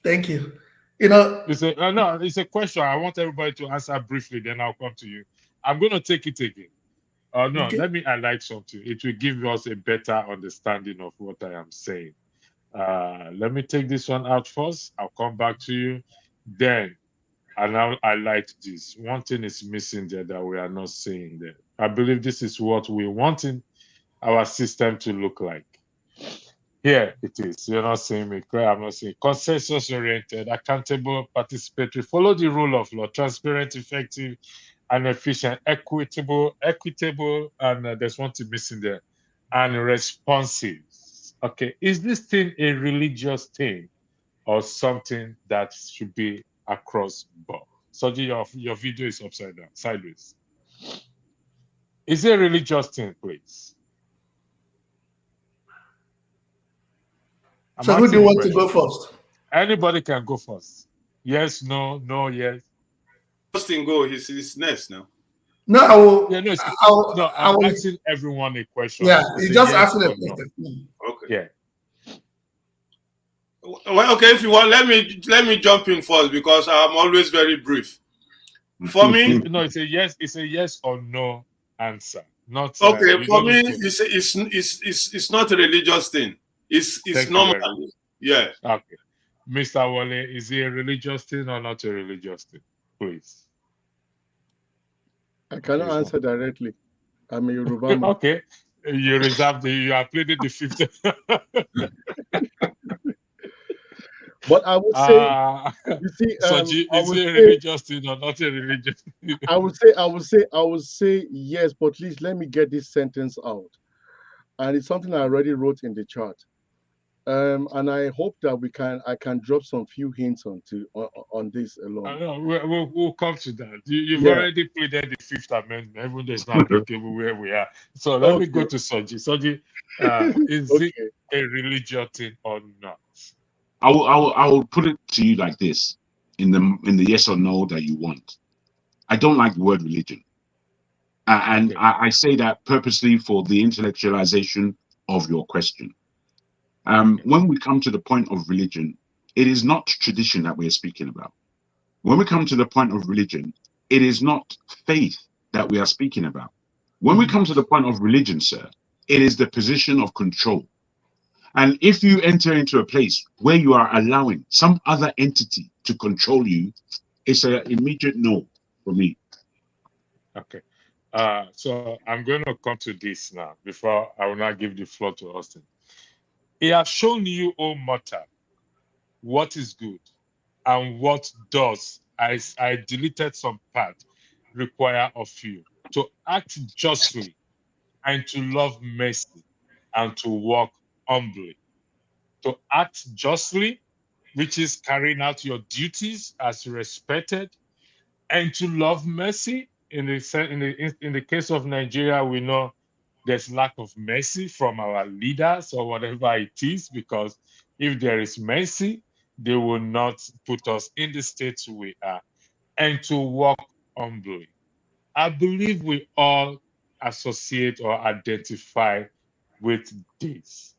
Thank you. No, it's a question. I want everybody to answer briefly, then I'll come to you. I'm going to take it again. No, okay. Let me highlight something. It will give us a better understanding of what I am saying. Let me take this one out first. I'll come back to you. Then, and now I like this. One thing is missing there that we are not seeing there. I believe this is what we're wanting our system to look like. Here it is. You're not seeing me. I'm not seeing consensus-oriented, accountable, participatory, follow the rule of law, transparent, effective, and efficient, equitable, and there's one thing missing there, and responsive. Okay, is this thing a religious thing or something that should be across board? Soji, your video is upside down, sideways. Is it a religious thing, please? So who do you want to go first? Anybody can go first. Yes, no, yes. Austin, go. He's next now. No, I will. I'm asking everyone a question. Yeah, you just asking a question. No. Okay. Yeah. Well, okay. If you want, let me jump in first because I'm always very brief. For me, no, it's a yes. It's a yes or no answer. Not okay. For me, it's not a religious thing. It's normal. Yeah. Okay. Mr. Wale, is it a religious thing or not a religious thing? Please. I cannot answer directly. I'm a Yoruba man. Okay. You are pleading the fifth. But I would say, you see, is it a religious thing or not a religious thing? I would say yes, but please let me get this sentence out. And it's something I already wrote in the chart. And I hope that I can drop some few hints on this alone. No, we'll come to that. You've already pleaded the Fifth Amendment, even though it's not applicable where we are. So let me go to Soji. Soji, is it a religious thing or not? I will put it to you like this: in the yes or no that you want. I don't like the word religion, and I say that purposely for the intellectualization of your question. When we come to the point of religion, it is not tradition that we are speaking about. When we come to the point of religion, it is not faith that we are speaking about. When we come to the point of religion, sir, it is the position of control. And if you enter into a place where you are allowing some other entity to control you, it's an immediate no for me. Okay. So I'm going to come to this now before I will not give the floor to Austin. He has shown you, O mortal, what is good and what does, I deleted some part, require of you to act justly and to love mercy and to walk humbly. To act justly, which is carrying out your duties as respected, and to love mercy. In the case of Nigeria, we know there's lack of mercy from our leaders or whatever it is, because if there is mercy, they will not put us in the state we are, and to walk humbly. I believe we all associate or identify with this.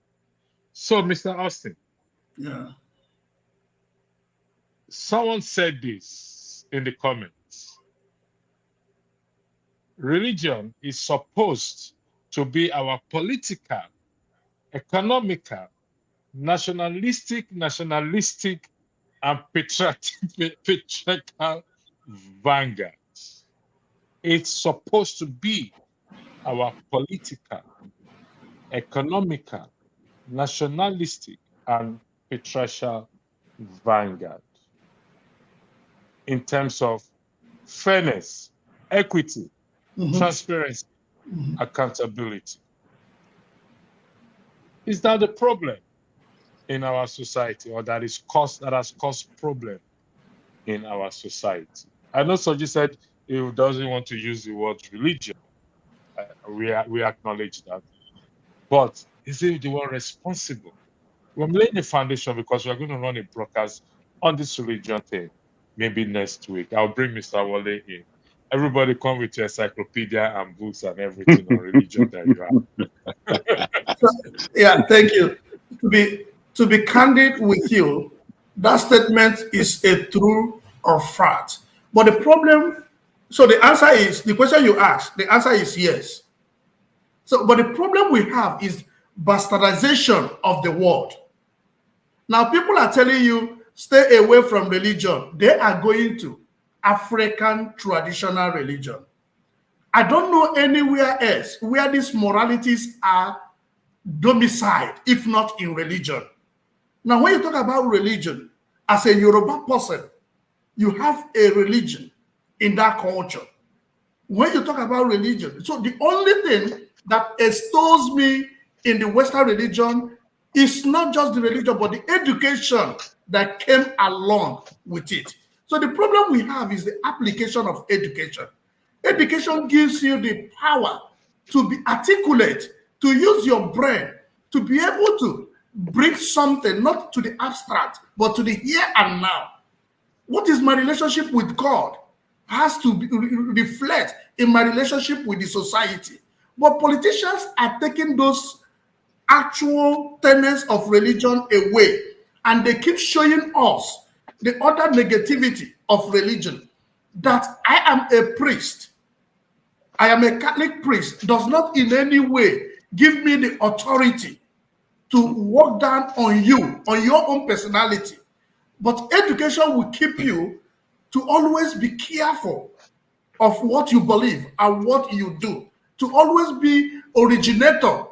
So, Mr. Austin, Yeah. someone said this in the comments. Religion is supposed to be our political, economical, nationalistic, and patriarchal vanguard. It's supposed to be our political, economical, nationalistic, and patriarchal vanguard in terms of fairness, equity, transparency, accountability. Is that the problem in our society, or that has caused problem in our society? I know Soji said he doesn't want to use the word religion. We acknowledge that. But is he the one responsible? We're laying the foundation because we're going to run a broadcast on this religion thing maybe next week. I'll bring Mr. Wale in. Everybody come with your encyclopedia and books and everything on religion that you have. Yeah, thank you. To be candid with you, that statement is a true or fact. But the problem, so the answer is, the question you asked, the answer is yes. So, but the problem we have is bastardization of the word. Now, people are telling you, stay away from religion. They are going to African traditional religion. I don't know anywhere else where these moralities are domiciled, if not in religion. Now, when you talk about religion, as a Yoruba person, you have a religion in that culture. When you talk about religion, so the only thing that extols me in the Western religion is not just the religion, but the education that came along with it. So the problem we have is the application of education. Education gives you the power to be articulate, to use your brain, to be able to bring something, not to the abstract, but to the here and now. What is my relationship with God has to reflect in my relationship with the society. But politicians are taking those actual tenets of religion away, and they keep showing us the other negativity of religion. That I am a priest, I am a Catholic priest, does not in any way give me the authority to walk down on you, on your own personality. But education will keep you to always be careful of what you believe and what you do, to always be originator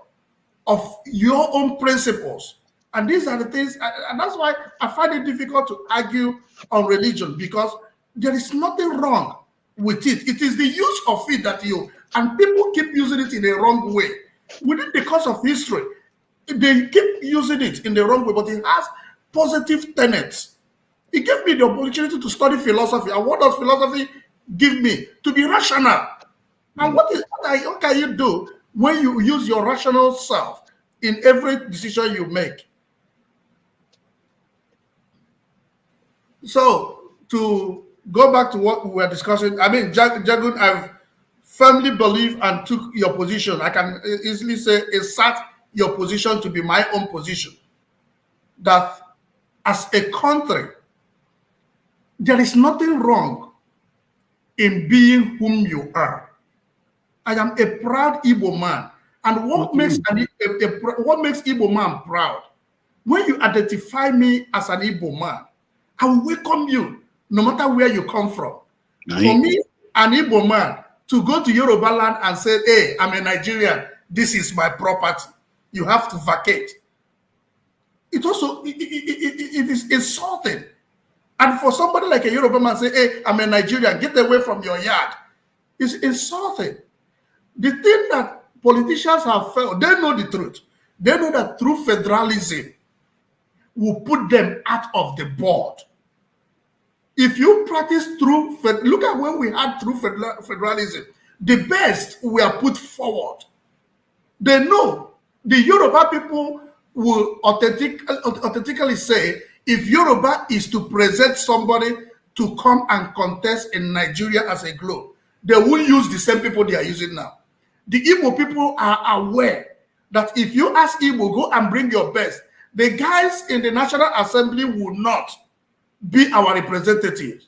of your own principles. And these are the things, and that's why I find it difficult to argue on religion, because there is nothing wrong with it. It is the use of it that and people keep using it in a wrong way. Within the course of history, they keep using it in the wrong way, but it has positive tenets. It gave me the opportunity to study philosophy. And what does philosophy give me? To be rational. And what can you do when you use your rational self in every decision you make? So, to go back to what we were discussing, I mean, Jagun, I've firmly believed and took your position. I can easily say insert your position to be my own position. That as a country, there is nothing wrong in being whom you are. I am a proud Igbo man. And what makes Igbo man proud? When you identify me as an Igbo man, I will welcome you no matter where you come from. Nice. For me, an Igbo man, to go to Yoruba land and say, hey, I'm a Nigerian, this is my property, you have to vacate. It also, it is insulting. And for somebody like a Yoruba man say, hey, I'm a Nigerian, get away from your yard, it's insulting. The thing that politicians have failed, they know the truth. They know that through federalism, will put them out of the board. If you practice true, look at when we had true federalism, the best were put forward. They know the Yoruba people will authentically say, if Yoruba is to present somebody to come and contest in Nigeria as a globe, they will use the same people they are using now. The Igbo people are aware that if you ask Igbo, go and bring your best, the guys in the National Assembly will not be our representatives.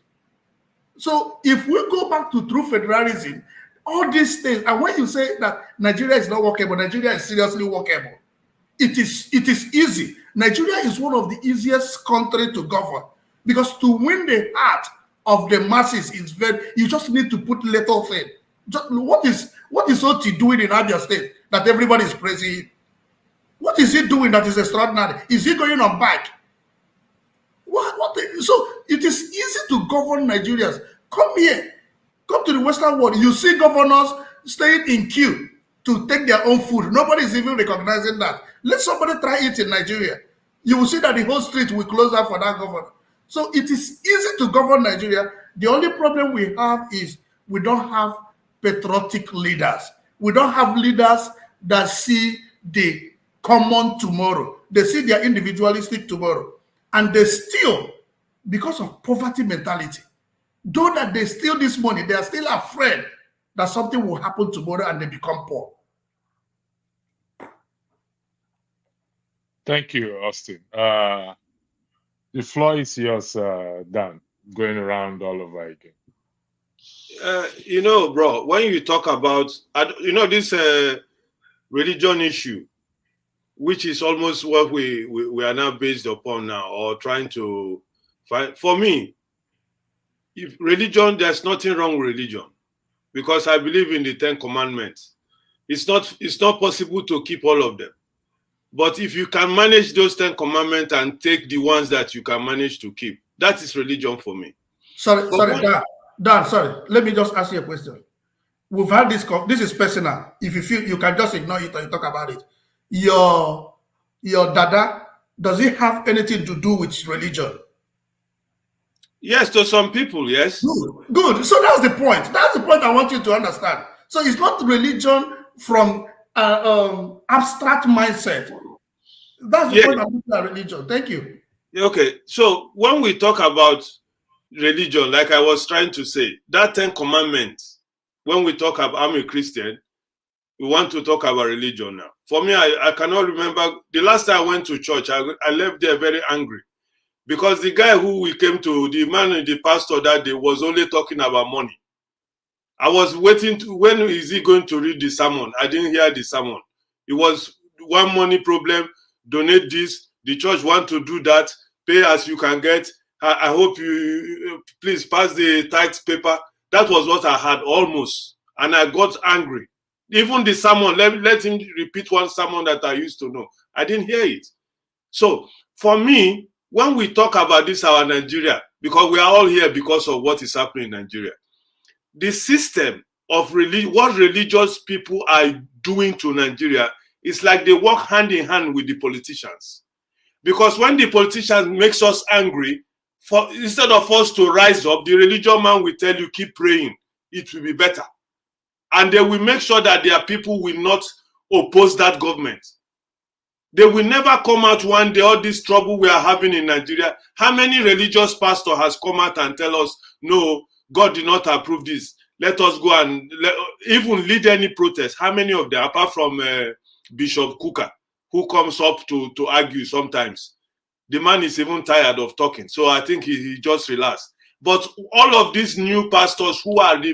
So if we go back to true federalism, all these things, and when you say that Nigeria is not workable, Nigeria is seriously workable. It is easy. Nigeria is one of the easiest countries to govern, because to win the heart of the masses is you just need to put little thing. What is Oti doing in Abia State that everybody is praising him? What is he doing that is extraordinary? Is he going on bike? So it is easy to govern Nigerians. Come here, come to the Western world. You see governors staying in queue to take their own food. Nobody is even recognizing that. Let somebody try it in Nigeria. You will see that the whole street will close up for that governor. So it is easy to govern Nigeria. The only problem we have is we don't have patriotic leaders. We don't have leaders that see the common tomorrow. They see their individualistic tomorrow. And they still, because of poverty mentality, though that they steal this money, they are still afraid that something will happen tomorrow and they become poor. Thank you, Austin. The floor is yours, Dan, going around all over again. You know, bro, when you talk about, you know, this religion issue, which is almost what we are now based upon now, or trying to find. For me, if religion, there's nothing wrong with religion, because I believe in the 10 Commandments. It's not possible to keep all of them. But if you can manage those 10 Commandments and take the ones that you can manage to keep, that is religion for me. Sorry, Dan, sorry. Let me just ask you a question. We've had this is personal. If you feel, you can just ignore it or you talk about it. Your dada, does it have anything to do with religion? Yes, to some people, yes. Good. So that's the point. That's the point I want you to understand. So it's not religion from abstract mindset. That's the point about religion. Thank you. Okay. So when we talk about religion, like I was trying to say, that 10 Commandments, when we talk about, I'm a Christian, we want to talk about religion now. For me, I cannot remember the last time I went to church. I left there very angry, because the guy who we came to, the man, the pastor that day, was only talking about money. I was waiting to, when is he going to read the sermon? I didn't hear the sermon. It was one money problem, donate this, the church want to do that, pay as you can get. I hope you, please pass the tithe paper. That was what I had almost. And I got angry. Even the sermon, let him repeat one sermon that I used to know. I didn't hear it. So for me, when we talk about this, our Nigeria, because we are all here because of what is happening in Nigeria, the system of what religious people are doing to Nigeria is like they work hand in hand with the politicians. Because when the politicians makes us angry, instead of us to rise up, the religious man will tell you, keep praying, it will be better. And they will make sure that their people will not oppose that government. They will never come out one day, all this trouble we are having in Nigeria. How many religious pastor has come out and tell us, no, God did not approve this. Let us go and even lead any protest. How many of them, apart from Bishop Kuka, who comes up to argue sometimes? The man is even tired of talking. So I think he just relaxed. But all of these new pastors who are the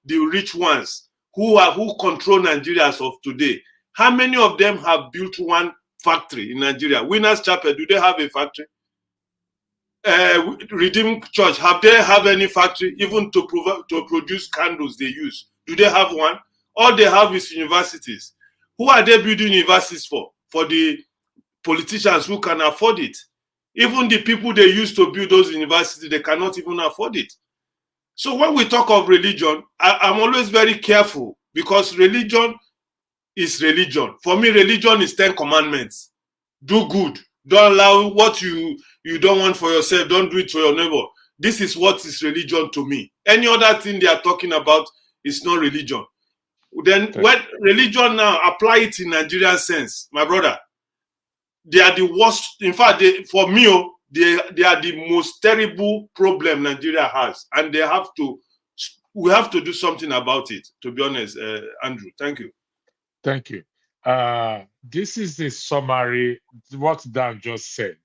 rich ones, who control Nigeria as of today, how many of them have built one factory in Nigeria? Winners Chapel, do they have a factory? Redeemed Church, have they have any factory even to produce candles they use? Do they have one? All they have is universities. Who are they building universities for? For the politicians who can afford it. Even the people they use to build those universities, they cannot even afford it. So when we talk of religion, I'm always very careful, because religion is religion. For me, religion is 10 Commandments. Do good, Don't allow what you don't want for yourself. Don't do it for your neighbor. This is what is religion to me. Any other thing they are talking about is not religion. Then when religion now, apply it in Nigerian sense, my brother, they are the worst. In fact, for me, they are the most terrible problem Nigeria has, and we have to do something about it, to be honest. Andrew, thank you. Thank you. This is the summary, what Dan just said.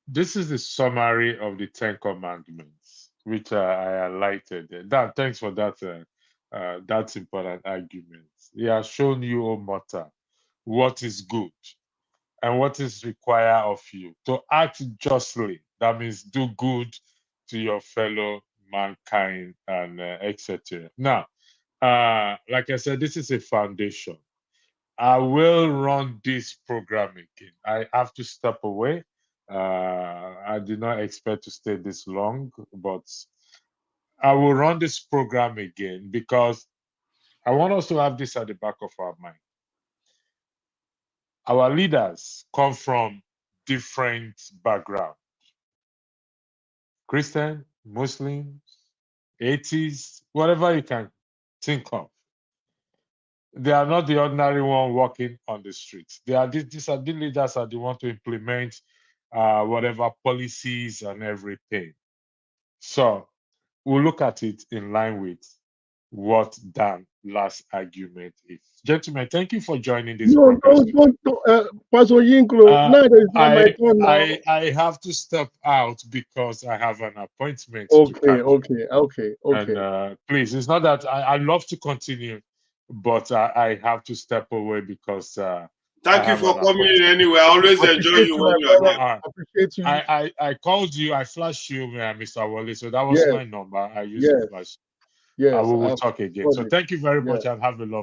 This is the summary of the 10 Commandments, which I highlighted. Dan, thanks for that. That's important argument. He has shown you, O mortal, what is good and what is required of you. To act justly, that means do good to your fellow mankind and etc. Now, like I said, this is a foundation. I will run this program again. I have to step away. I did not expect to stay this long, but I will run this program again because I want us to have this at the back of our mind. Our leaders come from different backgrounds. Christian, Muslims, atheists, whatever you can think of. They are not the ordinary one walking on the streets. These are the leaders are the one to implement whatever policies and everything. So we'll look at it in line with what Dan's last argument is. Gentlemen, thank you for joining this program. Pastor Yinklo, now it's not my turn now. I have to step out because I have an appointment to catch. Okay. And please, it's not that I love to continue, but I have to step away because thank you for coming in anyway. I always enjoy you when you are here. Appreciate you. I called you, I flashed you, Mr. Wale, so that was my number. I used to flash. Yes. We will talk again. So thank you very much and have a lovely